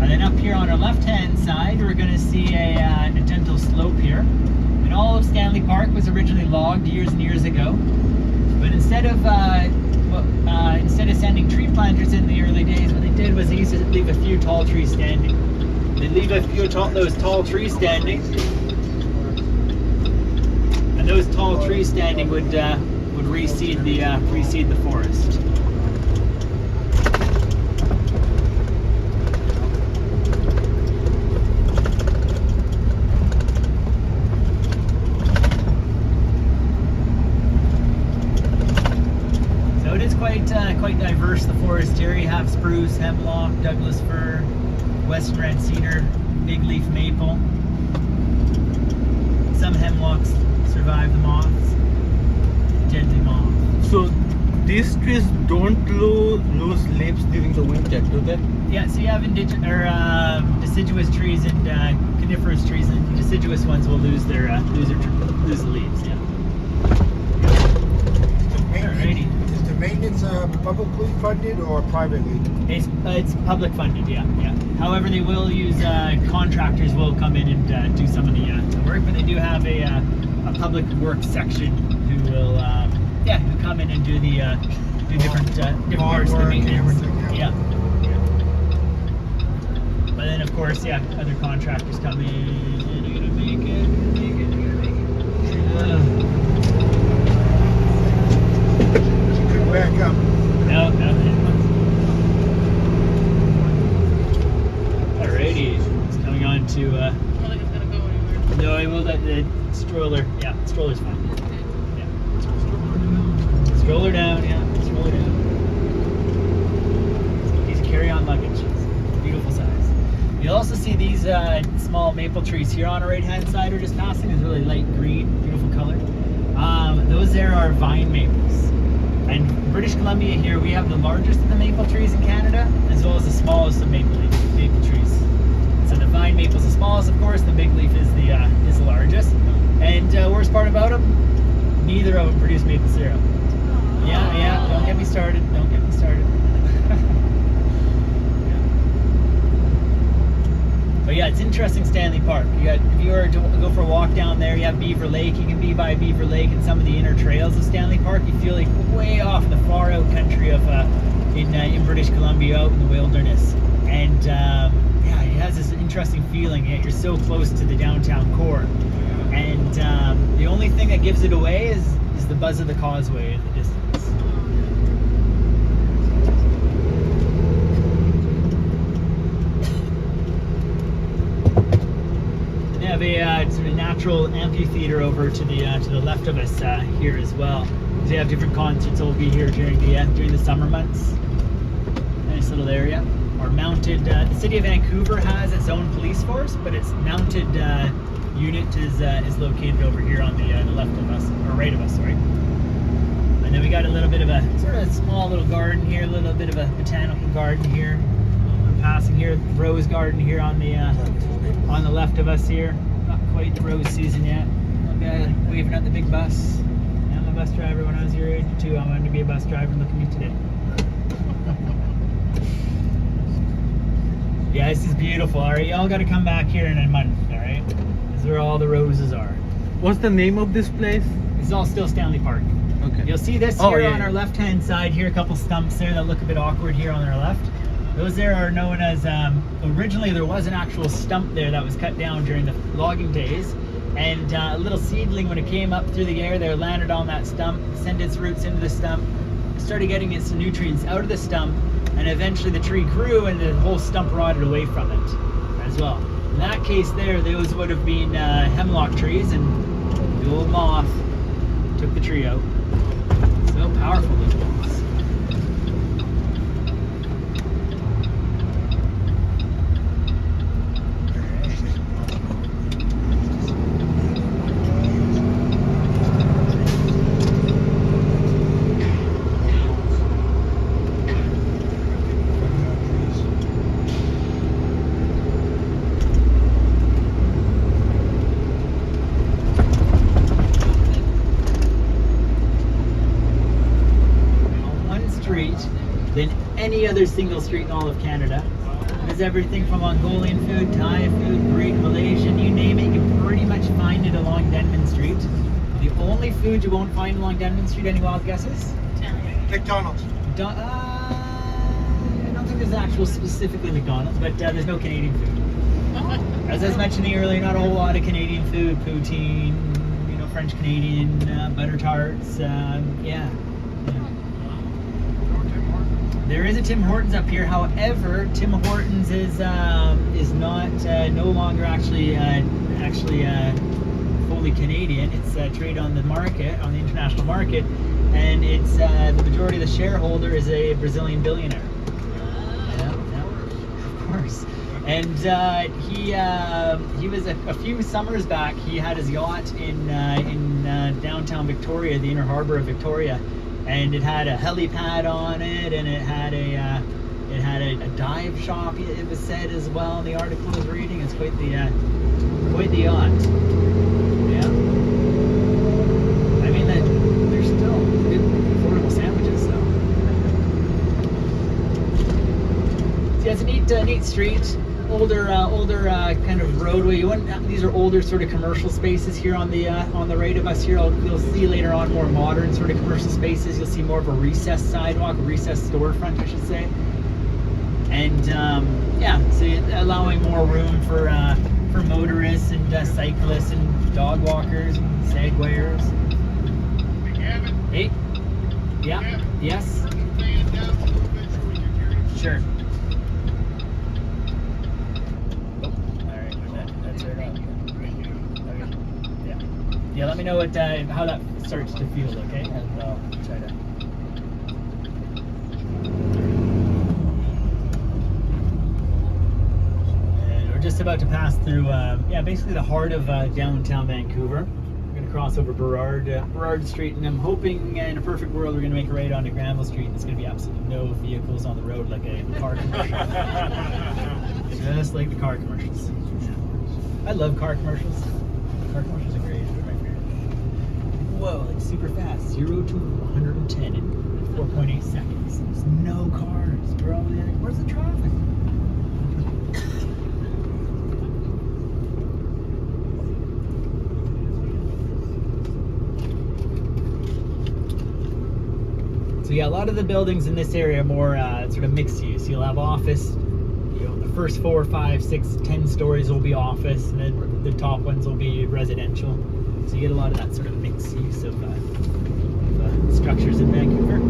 And then up here on our left-hand side, we're going to see a gentle slope here. And all of Stanley Park was originally logged years and years ago. But instead of sending tree planters in the early days, what they did was they used to leave a few tall trees standing. They leave a few those tall trees standing, and those tall trees standing would reseed the forest. Quite diverse, the forest here. You have spruce, hemlock, Douglas fir, western red cedar, big leaf maple. Some hemlocks survive the moths, deadly moth. So these trees don't lose leaves during the winter, do they? Yeah, so you have deciduous trees and coniferous trees, and deciduous ones will lose the leaves. Yeah. Alrighty. Is the maintenance publicly funded or privately? It's public funded, yeah. However, they will use contractors will come in and do some of the work, but they do have a public works section who will who come in and do the different parts of the maintenance. Yeah. But then of course, other contractors come in. You're gonna make it. Back up. No. Alrighty, it's coming on to. I don't think it's gonna go anywhere. No, I will let the stroller. Yeah, the stroller's fine. Yeah. Stroller down. Yeah, stroller down. These carry-on luggage. Beautiful size. You'll also see these small maple trees here on our right-hand side are just passing. It's really light green, beautiful color. Those there are vine maples. And British Columbia here, we have the largest of the maple trees in Canada, as well as the smallest of maple trees. So the vine maple is the smallest, of course. The big leaf is the largest. And worst part about them, neither of them produce maple syrup. Yeah. Don't get me started. But yeah, it's interesting, Stanley Park. If you were to go for a walk down there, you have Beaver Lake. You can be by Beaver Lake and some of the inner trails of Stanley Park. You feel like way off in the far out country of in British Columbia, out in the wilderness. And it has this interesting feeling. You're so close to the downtown core, and the only thing that gives it away is the buzz of the causeway in the distance. Have a sort of natural amphitheater over to the left of us here as well. They have different concerts that will be here during the summer months. Nice little area. Or mounted. The city of Vancouver has its own police force, but its mounted unit is located over here on the left of us, or right of us, sorry. And then we got a little bit of a sort of a small little garden here, a little bit of a botanical garden here. I'm passing here, rose garden here on the left of us here. Not quite the rose season yet. Okay, waving at the big bus. I'm a bus driver when I was your age too. I wanted to be a bus driver. Look at me today. Yeah, this is beautiful. All right, y'all got to come back here in a month. All right, this is where all the roses are. What's the name of this place? It's all still Stanley Park. Okay. You'll see this here on our left-hand side here. A couple stumps there that look a bit awkward here on our left. Those there are known as, originally there was an actual stump there that was cut down during the logging days, and a little seedling, when it came up through the air there, landed on that stump, sent its roots into the stump, started getting its nutrients out of the stump, and eventually the tree grew and the whole stump rotted away from it as well. In that case there, those would have been hemlock trees, and the old moth took the tree out. So powerful, those moths. than any other single street in all of Canada. There's everything from Mongolian food, Thai food, Greek, Malaysian, you name it, you can pretty much find it along Denman Street. The only food you won't find along Denman Street, any wild guesses? McDonald's. I don't think there's actual specifically McDonald's, but there's no Canadian food. As I was mentioning earlier, not a whole lot of Canadian food, poutine, you know, French Canadian, butter tarts, yeah. There is a Tim Hortons up here. However, Tim Hortons is not no longer actually fully Canadian. It's traded on the market, on the international market, and it's the majority of the shareholder is a Brazilian billionaire. Yeah, of course. And he was a few summers back. He had his yacht in downtown Victoria, the inner harbor of Victoria. And it had a helipad on it, and it had a dive shop. It was said as well in the article I was reading. It's quite the yacht. Yeah. I mean, there's still good affordable sandwiches, so. Yeah, it's a neat street. Older kind of roadway. These are older sort of commercial spaces here on the right of us here. You'll see later on more modern sort of commercial spaces. You'll see more of a recessed sidewalk, a recessed storefront, I should say. And yeah, so allowing more room for motorists and cyclists and dog walkers and segwayers. Hey, yeah, yes, sure. Yeah, let me know how that starts to feel, okay? And I'll try to. And we're just about to pass through, yeah, basically the heart of downtown Vancouver. We're going to cross over Burrard Street, and I'm hoping in a perfect world we're going to make a right onto Granville Street. And there's going to be absolutely no vehicles on the road like a car commercial. Just like the car commercials. I love car commercials. Car commercials are great. Whoa, like super fast, 0 to 110 in 4.8 seconds. There's no cars, bro. Like, where's the traffic? So yeah, a lot of the buildings in this area are more sort of mixed use. You'll have office, you know, the first 4, 5, 6, 10 stories will be office, and then the top ones will be residential. So you get a lot of that sort of mixed use of structures in Vancouver.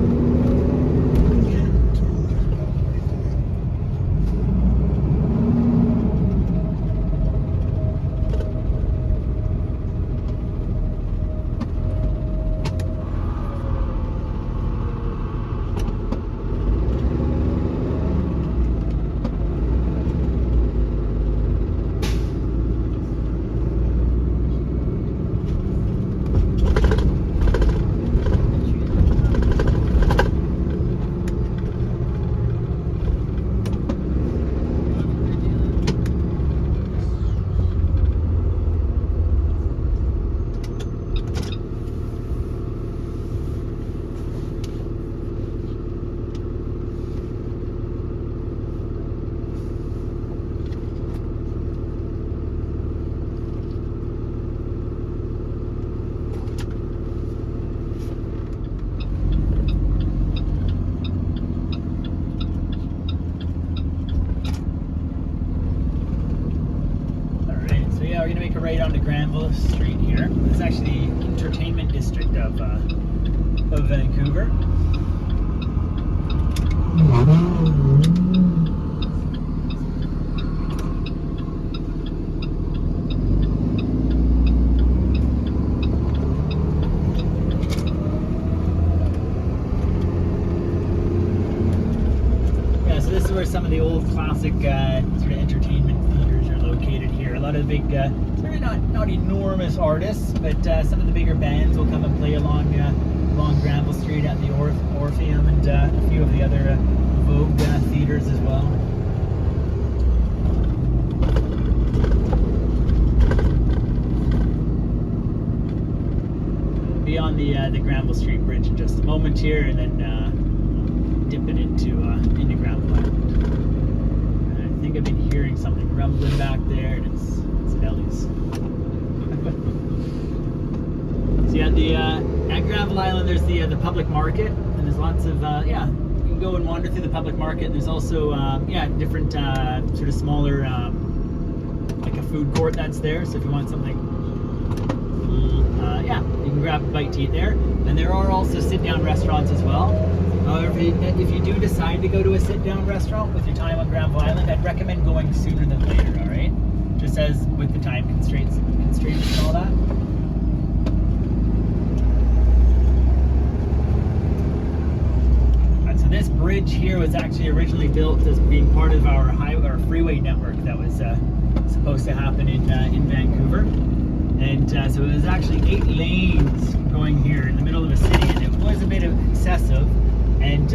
We're going to make a right onto Granville Street here. It's actually the entertainment district of Vancouver. Yeah, so this is where some of the old classic sort of entertainment theaters are located here. A lot of the big, they're not enormous artists, but some of the bigger bands will come and play along Granville Street at the Orpheum and a few of the other Vogue theaters as well. Be on the Granville Street Bridge in just a moment here, and then dip it into Island, there's the public market, and there's lots of yeah. You can go and wander through the public market. And there's also yeah, different sort of smaller like a food court that's there. So if you want something, yeah, you can grab a bite to eat there. And there are also sit-down restaurants as well. However, if you do decide to go to a sit-down restaurant with your time on Granville Island, I'd recommend going sooner than later. All right, just as with the time constraints and all that. So this bridge here was actually originally built as being part of our freeway network that was supposed to happen in Vancouver. And so it was actually 8 lanes going here in the middle of a city, and it was a bit excessive. And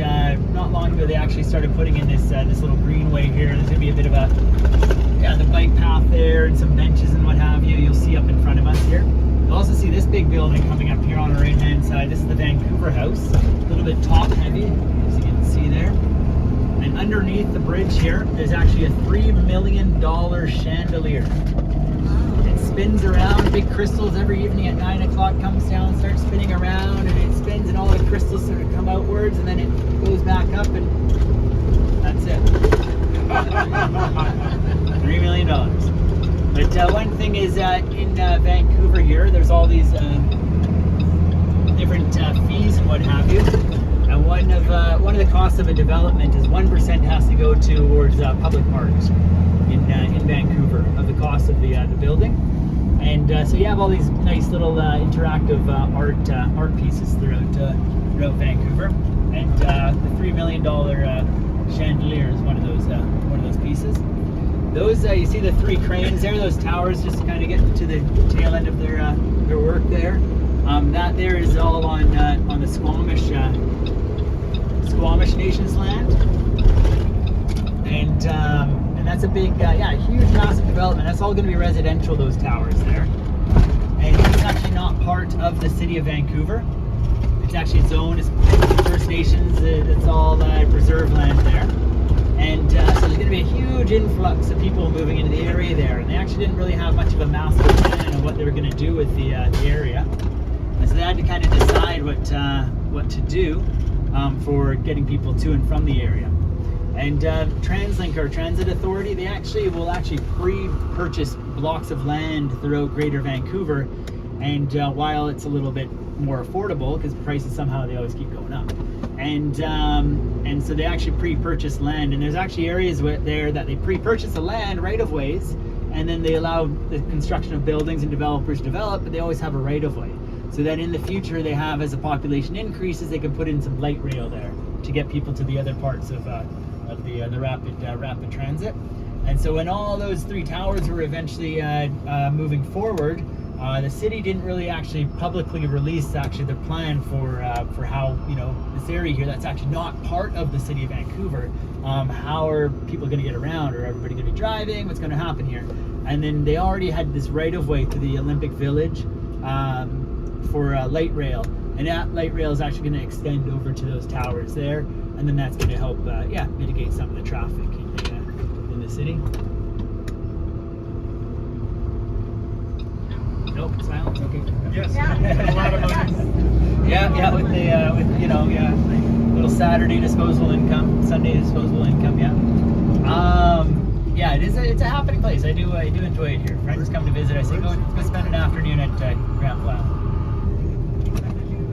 not long ago, they actually started putting in this little greenway here. There's gonna be a bit of a the bike path there and some benches and what have you. You'll see up in front of us here. You'll also see this big building coming up here on our right-hand side. This is the Vancouver House. A little bit top-heavy, as you can see there. And underneath the bridge here, there's actually a $3 million chandelier. Spins around, big crystals every evening at 9 o'clock, comes down, starts spinning around, and it spins, and all the crystals sort of come outwards, and then it goes back up, and that's it. $3 million. But one thing is in Vancouver here, there's all these different fees and what have you. And one of the costs of a development is 1% has to go towards public parks in Vancouver of the cost of the building. And so you have all these nice little interactive art pieces throughout Vancouver, and the $3 million chandelier is one of those pieces. Those you see the 3 cranes there, those towers, just kind of get to the tail end of their work there. That there is all on the Squamish Nation's land, and that's a big, huge, massive development. That's all going to be residential, those towers there. And it's actually not part of the city of Vancouver. It's actually its own. It's First Nations. It's all preserve land there. And so there's going to be a huge influx of people moving into the area there. And they actually didn't really have much of a master plan of what they were going to do with the area. And so they had to kind of decide what to do for getting people to and from the area. And TransLink, or Transit Authority, they will pre-purchase blocks of land throughout Greater Vancouver, and while it's a little bit more affordable, because prices somehow they always keep going up, and so they actually pre-purchase land, and there's actually areas there that they pre-purchase the land right-of-ways, and then they allow the construction of buildings and developers develop, but they always have a right-of-way, so that in the future they have, as the population increases, they can put in some light rail there to get people to the other parts of the rapid transit. And so when all those 3 towers were eventually moving forward, the city didn't really actually publicly release their plan for how, this area here that's actually not part of the city of Vancouver, how are people going to get around, or everybody going to be driving, what's going to happen here. And then they already had this right-of-way to the Olympic Village for light rail, and that light rail is actually going to extend over to those towers there, and then that's going to help mitigate some of the traffic in the city. Nope, silence. Okay. Yes. Yeah. A lot of money. Yeah, with little Saturday disposable income, Sunday disposable income. It's a happening place. I do enjoy it here. Friends come to visit. I say go spend an afternoon at Granville Island.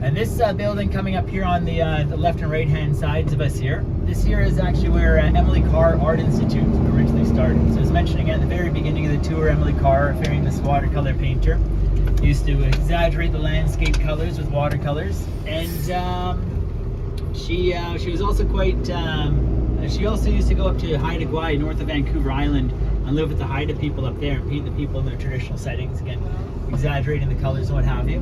And this building coming up here on the left and right hand sides of us here, this here is actually where Emily Carr Art Institute originally started. So as mentioned again at the very beginning of the tour, Emily Carr, a famous watercolor painter, used to exaggerate the landscape colors with watercolors, and she was also quite. She also used to go up to Haida Gwaii, north of Vancouver Island, and live with the Haida people up there and paint the people in their traditional settings, again exaggerating the colors and what have you.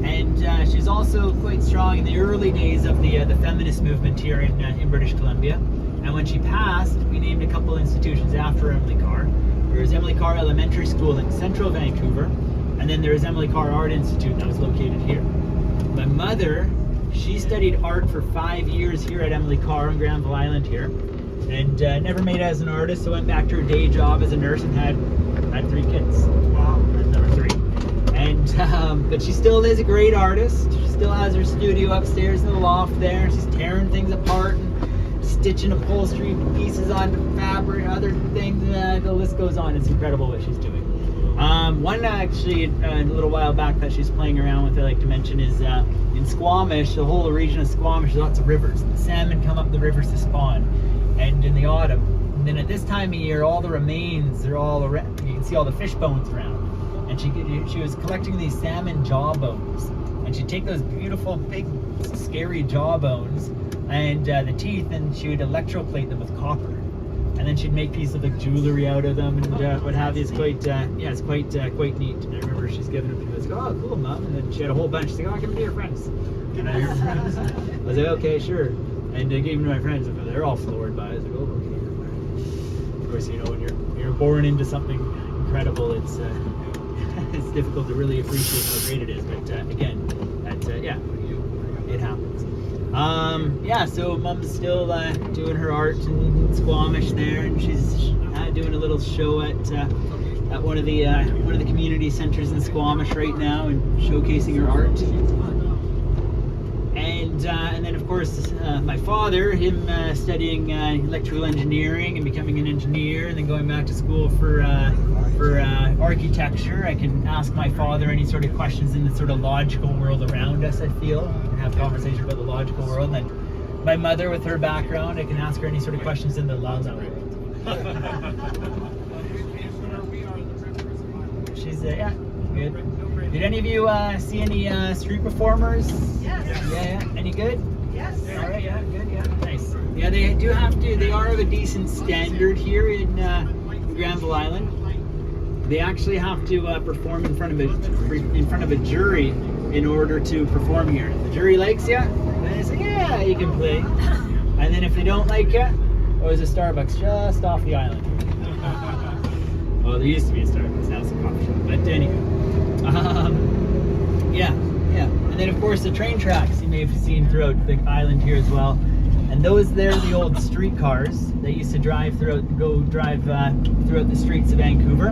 And she's also quite strong in the early days of the feminist movement here in British Columbia. And when she passed, we named a couple institutions after Emily Carr. There's Emily Carr Elementary School in central Vancouver, and then there's Emily Carr Art Institute that was located here. My mother, she studied art for 5 years here at Emily Carr on Granville Island here, and never made it as an artist, so went back to her day job as a nurse and had 3 kids. Wow. That's number 3. And but she still is a great artist. She still has her studio upstairs in the loft there. She's tearing things apart and stitching upholstery pieces onto fabric, other things. The list goes on. It's incredible what she's doing. One actually a little while back that she's playing around with, I like to mention, is in Squamish, the whole region of Squamish, there's lots of rivers. The salmon come up the rivers to spawn, and in the autumn. And then at this time of year, all the remains, they're all around. You can see all the fish bones around. And she was collecting these salmon jaw bones, and she'd take those beautiful, big, scary jaw bones and the teeth, and she would electroplate them with copper. And then she'd make pieces of like jewelry out of them and what have you. It's quite, it's quite neat. And I remember she's giving them to me. I was like, oh, cool, Mom. And then she had a whole bunch. She's like, oh, give them to your friends. And I was like, okay, sure. And I gave them to my friends. And they're all floored by it. I was like, oh, okay. Of course, you know, when you're born into something incredible, it's it's difficult to really appreciate how great it is. But again, it happens. So Mom's still doing her art in Squamish there, and she's doing a little show at one of the community centers in Squamish right now, and showcasing her art. And then of course my father, him studying electrical engineering and becoming an engineer, and then going back to school for architecture. I can ask my father any sort of questions in the sort of logical world around us, I feel, and have conversations about the logical world. And then my mother, with her background, I can ask her any sort of questions in the la la world. She's good. Did any of you see any street performers? Yes. Yeah. Any good? Yes. All right. Yeah. Good. Yeah. Nice. Yeah. They do have to. They are of a decent standard here in Granville Island. They actually have to perform in front of a jury in order to perform here. If the jury likes you, then they say, yeah, you can play. And then if they don't like you, there's a Starbucks just off the island. Well, there used to be a Starbucks. Now it's a coffee shop. But anyway. And then of course the train tracks you may have seen throughout the island here as well. And those there are the old streetcars that used to drive throughout the streets of Vancouver.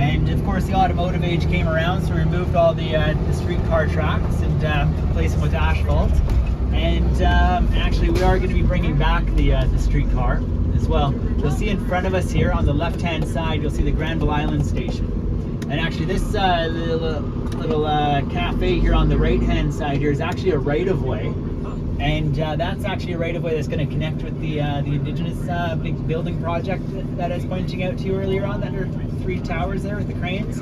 And of course the automotive age came around, so we removed all the streetcar tracks and replaced them with asphalt. And actually we are going to be bringing back the streetcar as well. You'll see in front of us here on the left-hand side, you'll see the Granville Island station. And actually this little cafe here on the right-hand side here is actually a right-of-way. And that's actually a right-of-way that's going to connect with the Indigenous big building project that I was pointing out to you earlier on. That are 3 towers there with the cranes.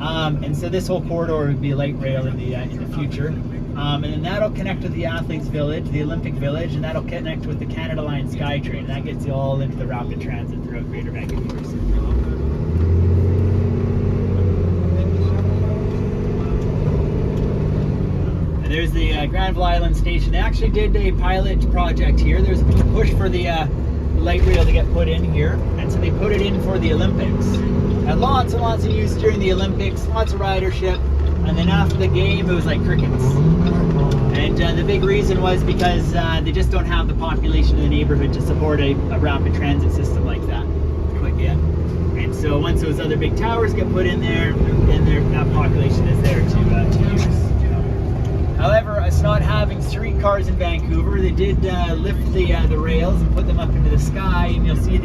And so this whole corridor would be light rail in the future. And then that'll connect with the Athletes Village, the Olympic Village, and that'll connect with the Canada Line SkyTrain. That gets you all into the rapid transit throughout Greater Vancouver. There's the Granville Island Station. They actually did a pilot project here. There's a push for the light rail to get put in here, and so they put it in for the Olympics. Had lots and lots of use during the Olympics, lots of ridership, and then after the game it was like crickets. And the big reason was because they just don't have the population in the neighborhood to support a rapid transit system like that quite yet. And so once those other big towers get put in there, then that population is there to use. However, us not having streetcars in Vancouver, they did lift the rails and put them up into the sky, and you'll see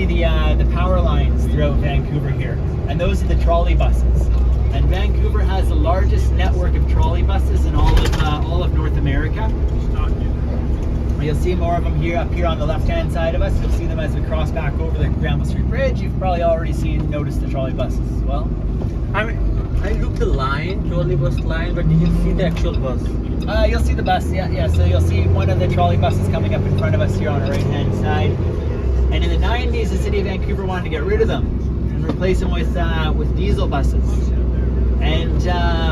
the power lines throughout Vancouver here, and those are the trolley buses. And Vancouver has the largest network of trolley buses in all of North America. You'll see more of them up here on the left-hand side of us. You'll see them as we cross back over the Granville Street Bridge. You've probably already noticed the trolley buses as well. I looked the line, trolley bus line, but you can see the actual bus. You'll see the bus, yeah. So you'll see one of the trolley buses coming up in front of us here on the right-hand side. And in the 90s, the city of Vancouver wanted to get rid of them and replace them with diesel buses. And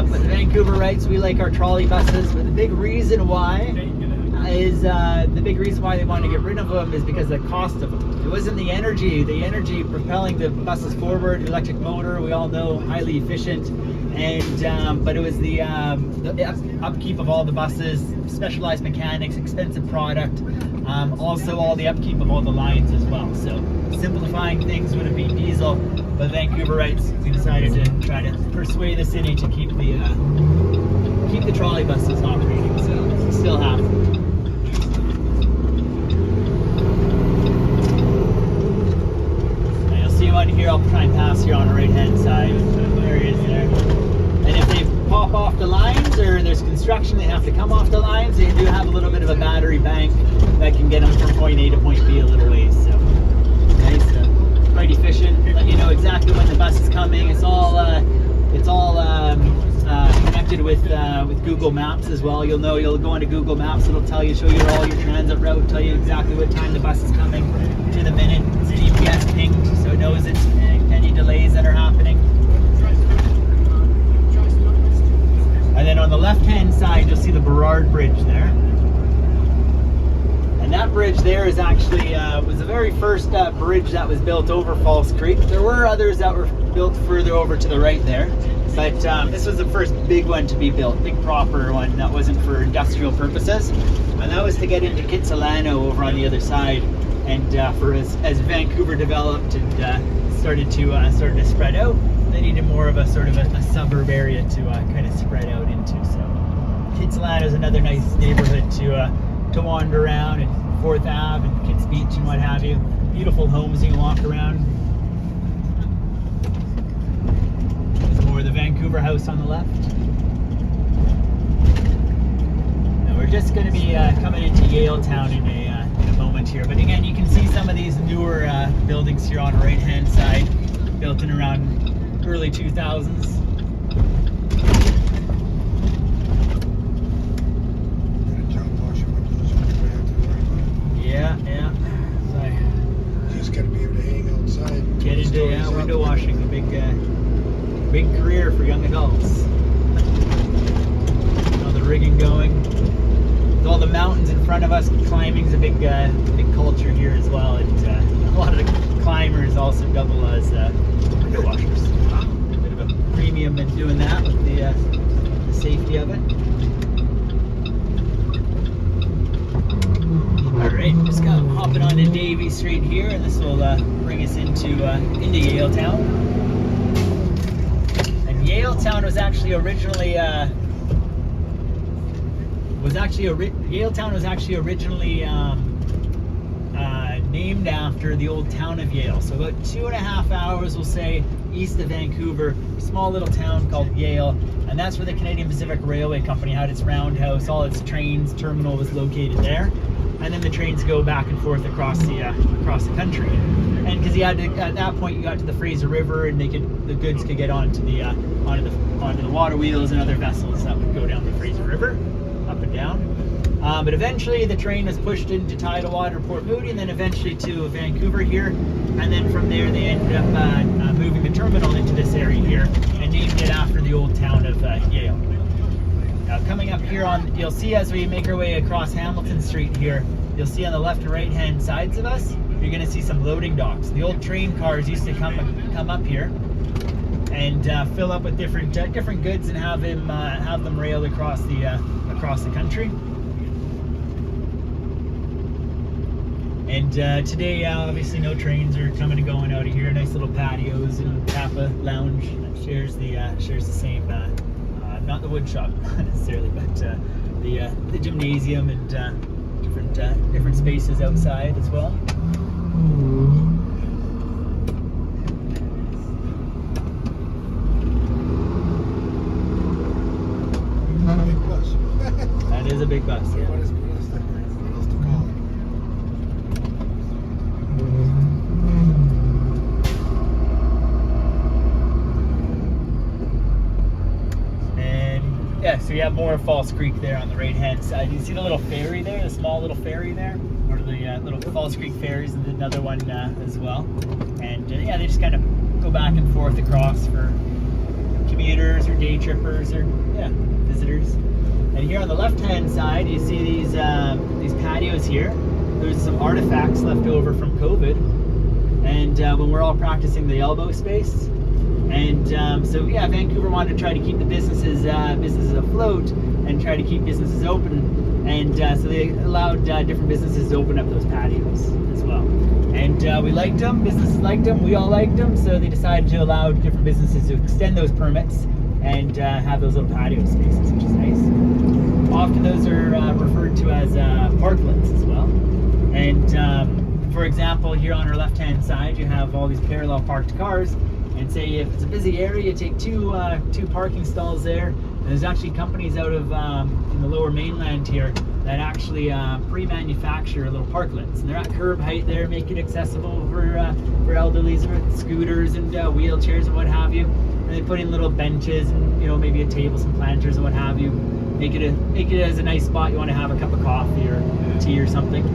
but the Vancouverites, we like our trolley buses. But the big reason why they wanted to get rid of them is because of the cost of them. It wasn't the energy propelling the buses forward. Electric motor, we all know, highly efficient, and but it was the upkeep of all the buses, specialized mechanics, expensive product, also all the upkeep of all the lines as well. So simplifying things would have been diesel. But Vancouverites, we decided to try to persuade the city to keep the trolley buses operating. So we still have them. And you'll see one here. I'll try and pass here on the right-hand side. There he is there. And if they pop off the lines or there's construction, they have to come off the lines. They do have a little bit of a battery bank that can get them from point A to point B a little ways. So nice, quite efficient. Let you know exactly when the bus is coming. It's all connected with Google Maps as well. You'll go into Google Maps. It'll tell you, show you all your transit route, tell you exactly what time the bus is coming to the minute. It's GPS pinged, so it knows it's any delays that are happening. And then on the left-hand side, you'll see the Burrard Bridge there. And that bridge there is actually was the very first bridge that was built over False Creek. There were others that were built further over to the right there, but this was the first big one to be built, big proper one that wasn't for industrial purposes. And that was to get into Capillano over on the other side. And for as Vancouver developed and started to spread out, they needed more of a sort of a suburb area to kind of spread out into. So Capillano is another nice neighborhood to wander around, and 4th Ave and Kitts Beach and what have you. Beautiful homes you can walk around. There's more of the Vancouver House on the left. Now we're just going to be coming into Yaletown in a moment here. But again, you can see some of these newer buildings here on the right-hand side, built in around early 2000s. Yeah. So Just gotta be able to hang outside. get into window washing, a big career for young adults. All the rigging going. With all the mountains in front of us, climbing's a big culture here as well. And a lot of the climbers also double as window washers. A bit of a premium in doing that with the safety of it. Alright, just hopping onto Davie Street here, and this will bring us into Yaletown. And Yaletown was actually originally named after the old town of Yale. So about 2.5 hours, we'll say, east of Vancouver, a small little town called Yale, and that's where the Canadian Pacific Railway Company had its roundhouse. All its trains terminal was located there, and then the trains go back and forth across the country. And because you had to, at that point, you got to the Fraser River, and the goods could get onto the water wheels and other vessels that would go down the Fraser River, up and down. But eventually the train was pushed into Tidewater, Port Moody, and then eventually to Vancouver here. And then from there they ended up moving the terminal into this area here and named it after the old town of Yale. Now coming up here you'll see as we make our way across Hamilton Street here, you'll see on the left and right hand sides of us, you're going to see some loading docks. The old train cars used to come up here and fill up with different goods and have them railed across the country. And today, obviously, no trains are coming and going out of here. Nice little patios and Kappa Lounge that shares the same, not the wood shop necessarily, but the gymnasium and different spaces outside as well. Big bus. That is a big bus, yeah. What else to call it? And yeah, so you have more of False Creek there on the right hand side. You see the little ferry there, the small little ferry there, or the little False Creek ferries, and another one as well. And yeah, they just kind of go back and forth across for commuters or day trippers or visitors. And here on the left hand side, you see these patios here. There's some artifacts left over from COVID, and when we're all practicing the elbow space. And so yeah, Vancouver wanted to try to keep the businesses afloat and try to keep businesses open. And so they allowed different businesses to open up those patios as well. And we liked them, businesses liked them, we all liked them, so they decided to allow different businesses to extend those permits and have those little patio spaces, which is nice. Often those are referred to as parklets as well. And for example, here on our left-hand side, you have all these parallel parked cars. And say if it's a busy area, you take two parking stalls there. And there's actually companies out of in the lower mainland here that actually pre-manufacture little parklets, and they're at curb height there, make it accessible for elderlies with scooters and wheelchairs and what have you. And they put in little benches and maybe a table, some planters and what have you. Make it as a nice spot you want to have a cup of coffee or tea or something.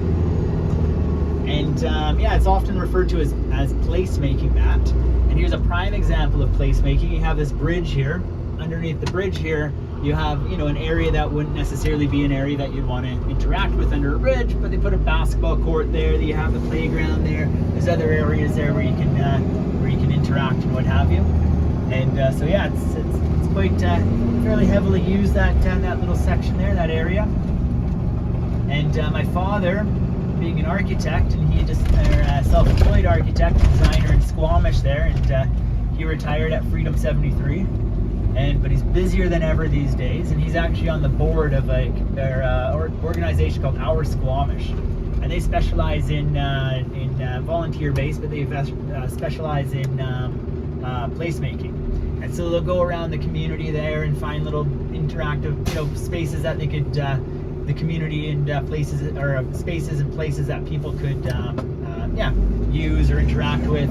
And yeah, it's often referred to as placemaking that. And here's a prime example of placemaking. You have this bridge here. Underneath the bridge here, you have an area that wouldn't necessarily be an area that you'd want to interact with under a bridge, but they put a basketball court there. You have the playground there. There's other areas there where you can interact and what have you. And so yeah, it's quite fairly heavily used, that little section there, that area. And my father, being an architect, and he just self-employed architect, designer in Squamish there, and he retired at Freedom 73. But he's busier than ever these days, and he's actually on the board of their organization called Our Squamish, and they specialize in volunteer based, but they specialize in placemaking. And so they'll go around the community there and find little interactive spaces that they could the community and places or spaces and places that people could use or interact with.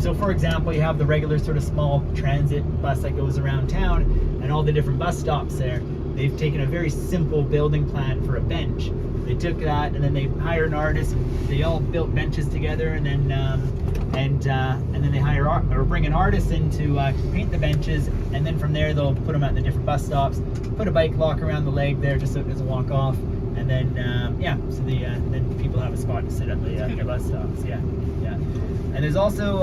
So for example, you have the regular sort of small transit bus that goes around town, and all the different bus stops there. They've taken a very simple building plan for a bench. They took that and then they hired an artist, and they all built benches together, and then they hire or bring an artist in to paint the benches, and then from there they'll put them at the different bus stops, put a bike lock around the leg there just so it doesn't walk off, and then then people have a spot to sit at the bus stops. Yeah. And there's also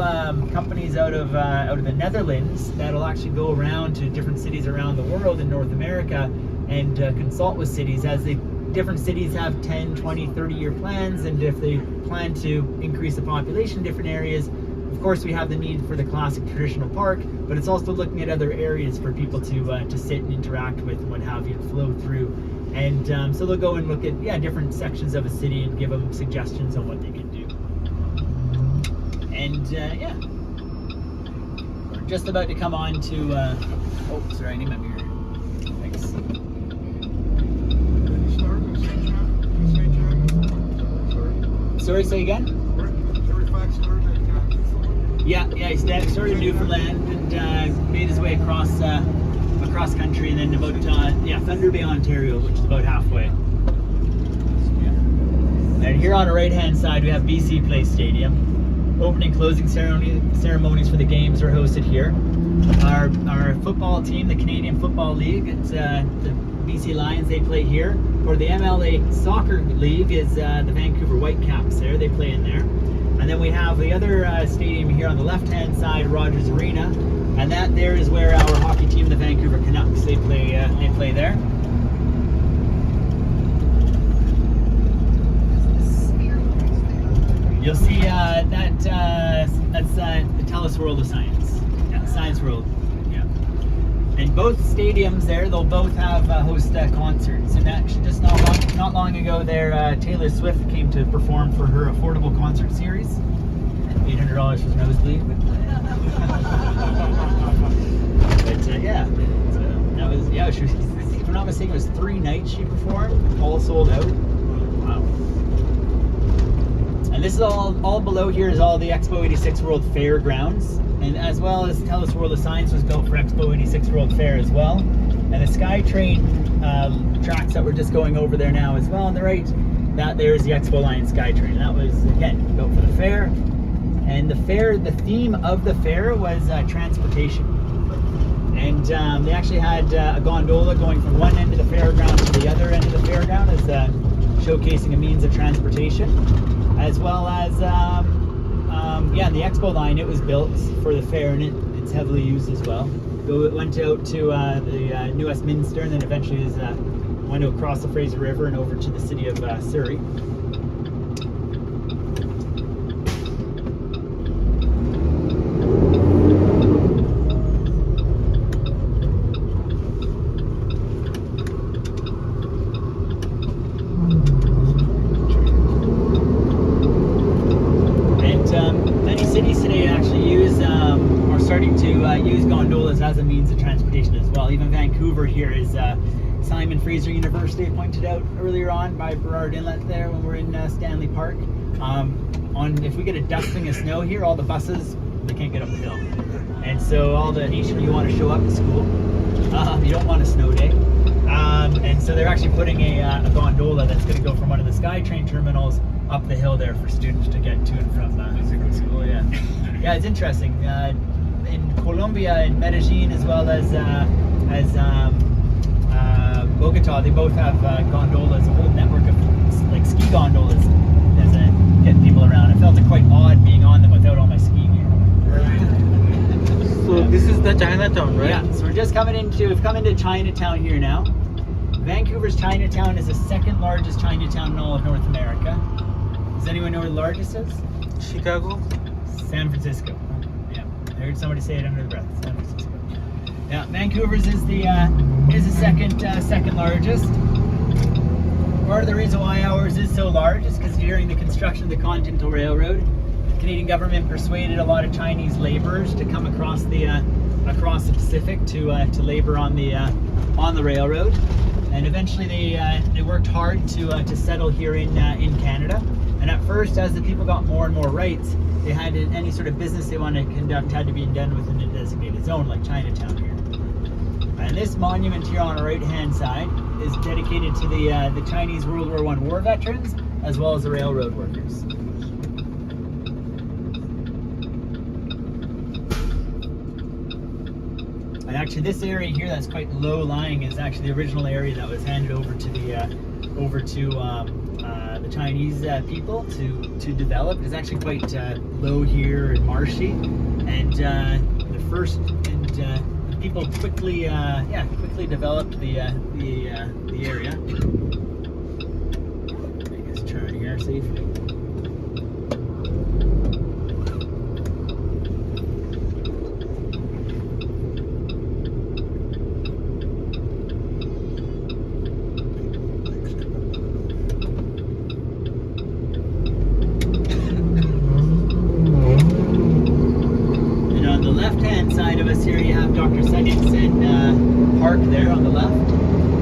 companies out of the Netherlands that'll actually go around to different cities around the world in North America and consult with cities as different cities have 10, 20, 30-year plans, and if they plan to increase the population in different areas, of course we have the need for the classic traditional park, but it's also looking at other areas for people to sit and interact with and what have you, and flow through. And so they'll go and look at different sections of a city and give them suggestions on what they can do. And we're just about to come on to oh, sorry, I need my mirror. Thanks. Sorry, say again? Yeah, he started in Newfoundland and made his way across country, and then about Thunder Bay, Ontario, which is about halfway. Yeah. And here on the right-hand side, we have BC Place Stadium. Opening, closing ceremonies for the games are hosted here. Our football team, the Canadian Football League, it's the BC Lions, they play here. Or the MLA Soccer League is the Vancouver Whitecaps there, they play in there. And then we have the other stadium here on the left-hand side, Rogers Arena, and that there is where our hockey team, the Vancouver Canucks, they play there. You'll see that's the TELUS World of Science. Yeah, Science World. Yeah. And both stadiums there, they'll both have host concerts. And actually, just not long ago, there Taylor Swift came to perform for her affordable concert series. $800 for nosebleed. But yeah, so that was if I'm not mistaken, it was 3 nights she performed, all sold out. Wow. And this is all below here is all the Expo 86 World Fair grounds, and as well as TELUS World of Science was built for Expo 86 World Fair as well. And the SkyTrain tracks that we're just going over there now as well on the right, that there's the Expo Line SkyTrain. That was, again, built for the fair. And the theme of the fair was transportation. And they actually had a gondola going from one end of the fairground to the other end of the fairground as showcasing a means of transportation. As well as, the Expo Line, it was built for the fair, and it's heavily used as well. It went out to the New Westminster, and then eventually is want to cross the Fraser River and over to the city of Surrey. Many cities today actually use, are starting to use gondolas as a means of transportation as well. Even Vancouver here is Simon Fraser University pointed out earlier on by Burrard Inlet there when we're in Stanley Park. If we get a dusting of snow here, all the buses, they can't get up the hill. And so all the nation, you want to show up to school, you don't want a snow day. And so they're actually putting a gondola that's going to go from one of the SkyTrain terminals up the hill there for students to get to and from school. Yeah, yeah, it's interesting. In Colombia, in Medellin, as well as Bogota, they both have gondolas, a whole network of like ski gondolas, as getting people around. I felt it quite odd being on them without all my ski gear. So this is the Chinatown, right? Yeah, so we've come into Chinatown here now. Vancouver's Chinatown is the second largest Chinatown in all of North America. Does anyone know where the largest is? Chicago? San Francisco. Yeah, I heard somebody say it under the breath. San Francisco. Yeah, Vancouver's is the second largest. Part of the reason why ours is so large is because during the construction of the Continental Railroad, the Canadian government persuaded a lot of Chinese laborers to come across the Pacific to labor on the railroad, and eventually they worked hard to settle here in Canada. And at first, as the people got more and more rights, they had any sort of business they wanted to conduct had to be done within a designated zone, like Chinatown here. And this monument here on our right-hand side is dedicated to the Chinese World War I war veterans, as well as the railroad workers. And actually, this area here that's quite low-lying is actually the original area that was handed over to the Chinese people to develop. It's actually quite low here and marshy, and people quickly developed the area. Make this turn here safely. Park there on the left,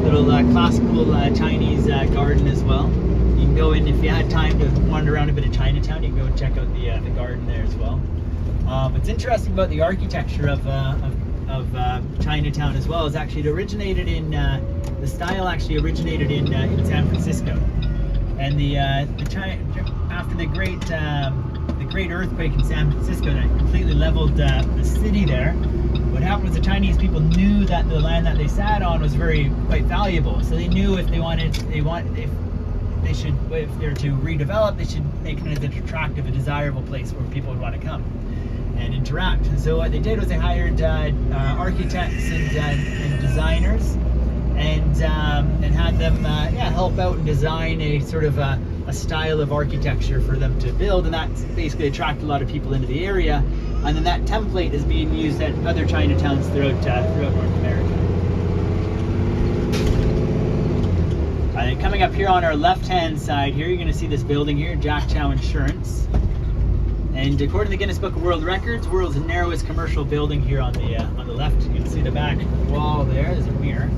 little classical Chinese garden as well. You can go in if you had time to wander around a bit of Chinatown. You can go and check out the garden there as well. What's interesting about the architecture of Chinatown as well is actually it originated in the style actually originated in San Francisco, and after the great earthquake in San Francisco that completely leveled the city there. What happened was the Chinese people knew that the land that they sat on was quite valuable. So they knew if they were to redevelop, they should make it as attractive, a desirable place where people would want to come and interact. And so what they did was they hired architects and designers and had them help out and design a sort of a style of architecture for them to build, and that basically attracted a lot of people into the area. And then that template is being used at other Chinatowns throughout North America. And coming up here on our left-hand side here, you're going to see this building here, Jack Chow Insurance. And according to the Guinness Book of World Records, world's narrowest commercial building here on the left. You can see the back wall there. There's a mirror.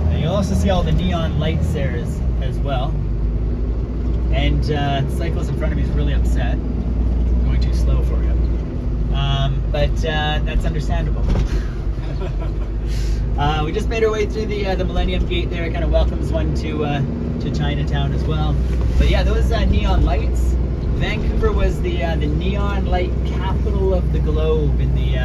And you'll also see all the neon lights there as well. And the cyclist in front of me is really upset. Going too slow for him. But that's understandable. We just made our way through the Millennium Gate there. It kind of welcomes one to Chinatown as well. But yeah, those neon lights. Vancouver was the neon light capital of the globe in the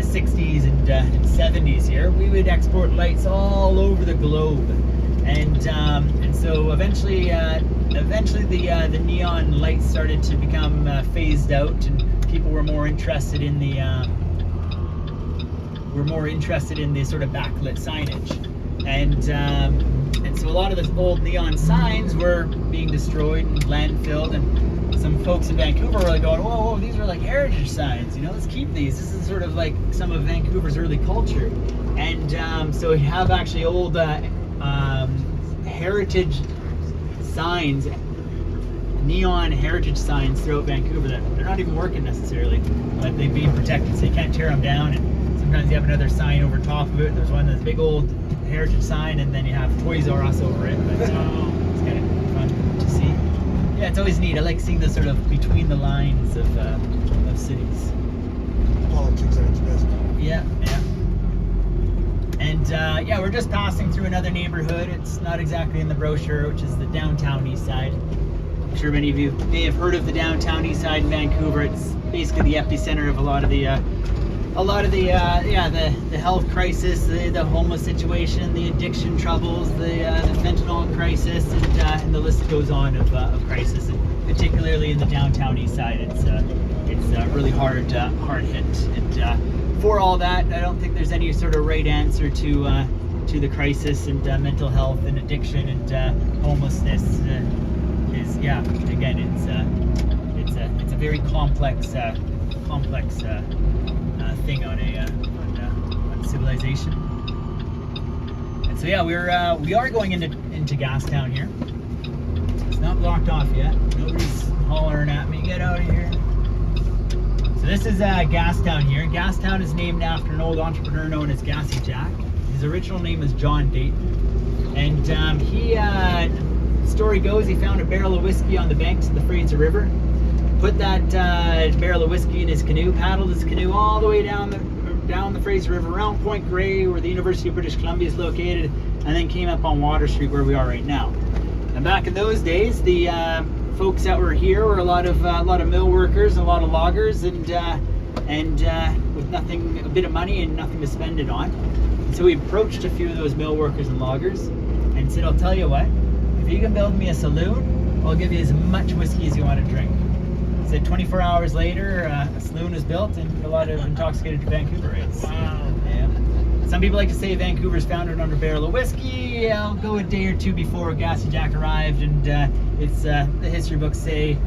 60s and 70s. Here, we would export lights all over the globe, and so eventually the neon lights started to become phased out, and people were more interested in the were more interested in the sort of backlit signage, and so a lot of the old neon signs were being destroyed and landfilled, and some folks in Vancouver were like going, whoa, these are like heritage signs, you know, let's keep these. This is sort of like some of Vancouver's early culture. And so we have actually old heritage signs, neon heritage signs throughout Vancouver that they're not even working necessarily, but they've been protected, so you can't tear them down. And sometimes you have another sign over top of it. There's one that's a big old heritage sign, and then you have Toys R Us over it. But, it's kind of fun to see. Yeah, it's always neat. I like seeing the sort of between the lines of cities. Politics at its best. Yeah. And yeah, we're just passing through another neighborhood. It's not exactly in the brochure, which is the downtown east side. I'm sure many of you may have heard of the downtown east side in Vancouver. It's basically the epicenter of a lot of the health crisis, the homeless situation, the addiction troubles, the fentanyl crisis, and the list goes on of crisis. And particularly in the downtown east side, it's really hard hit. And for all that, I don't think there's any sort of right answer to the crisis and mental health and addiction and homelessness. Again, it's a very complex thing on civilization. And so yeah, we are going into Gastown here. It's not blocked off yet. Nobody's hollering at me, get out of here. So this is Gastown here. Gastown is named after an old entrepreneur known as Gassy Jack. His original name is John Dayton, and he story goes he found a barrel of whiskey on the banks of the Fraser River, put that barrel of whiskey in his canoe, paddled his canoe all the way down the Fraser River, around Point Grey, where the University of British Columbia is located, and then came up on Water Street, where we are right now. And back in those days, the folks that were here were a lot of mill workers, a lot of loggers, and with a bit of money and nothing to spend it on. And so we approached a few of those mill workers and loggers and said, "I'll tell you what, if you can build me a saloon, I'll give you as much whiskey as you want to drink." So 24 hours later, a saloon was built and a lot of intoxicated Vancouverites. Wow. Yeah. Some people like to say Vancouver's founded on a barrel of whiskey. I'll go a day or two before Gassy Jack arrived, and it's the history books say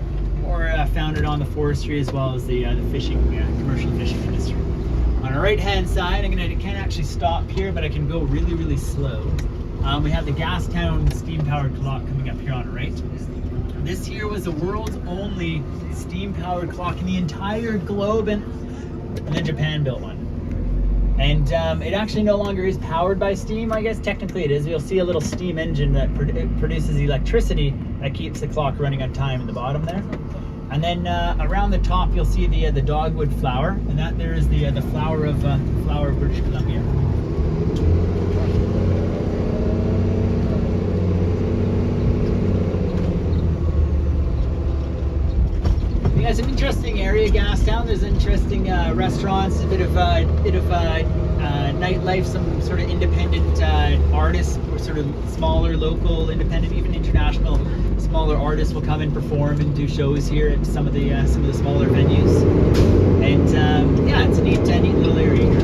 more founded on the forestry as well as the fishing, commercial fishing industry. On our right-hand side, I can't actually stop here, but I can go really, really slow. We have the Gastown steam-powered clock coming up here on the right. This here was the world's only steam-powered clock in the entire globe, and then Japan built one. And it actually no longer is powered by steam. I guess technically it is. You'll see a little steam engine that produces electricity that keeps the clock running on time in the bottom there. And then around the top you'll see the dogwood flower, and that there is the flower of British Columbia. Yeah, it's an interesting area, Gastown. There's interesting restaurants, a bit of nightlife, some sort of independent artists, or sort of smaller, local, independent, even international smaller artists will come and perform and do shows here at some of the smaller venues. And yeah, it's a neat little area here.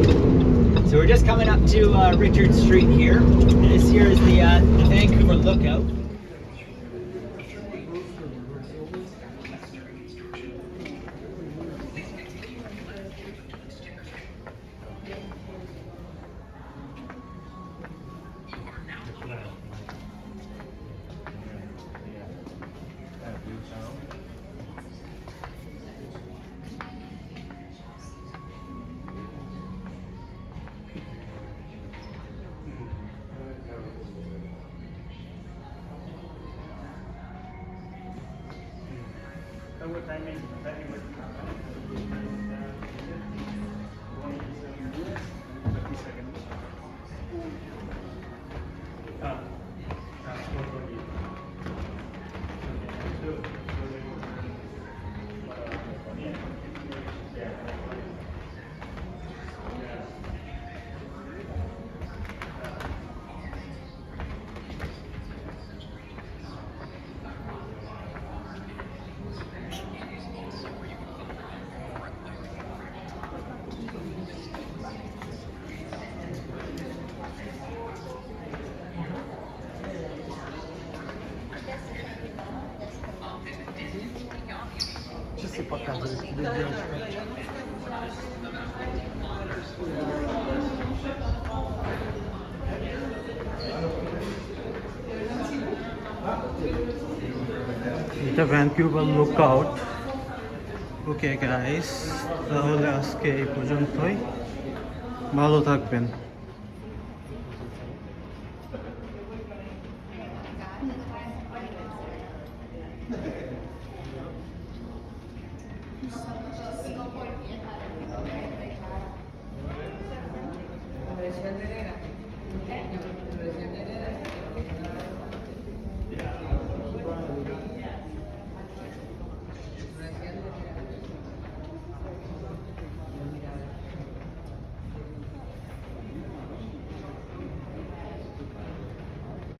So we're just coming up to Richard Street here, and this here is the Vancouver Lookout. si pagka-video. The Vancouver lookout. Okay guys, তাহলে আজকে এই পর্যন্তই। ভালো থাকবেন।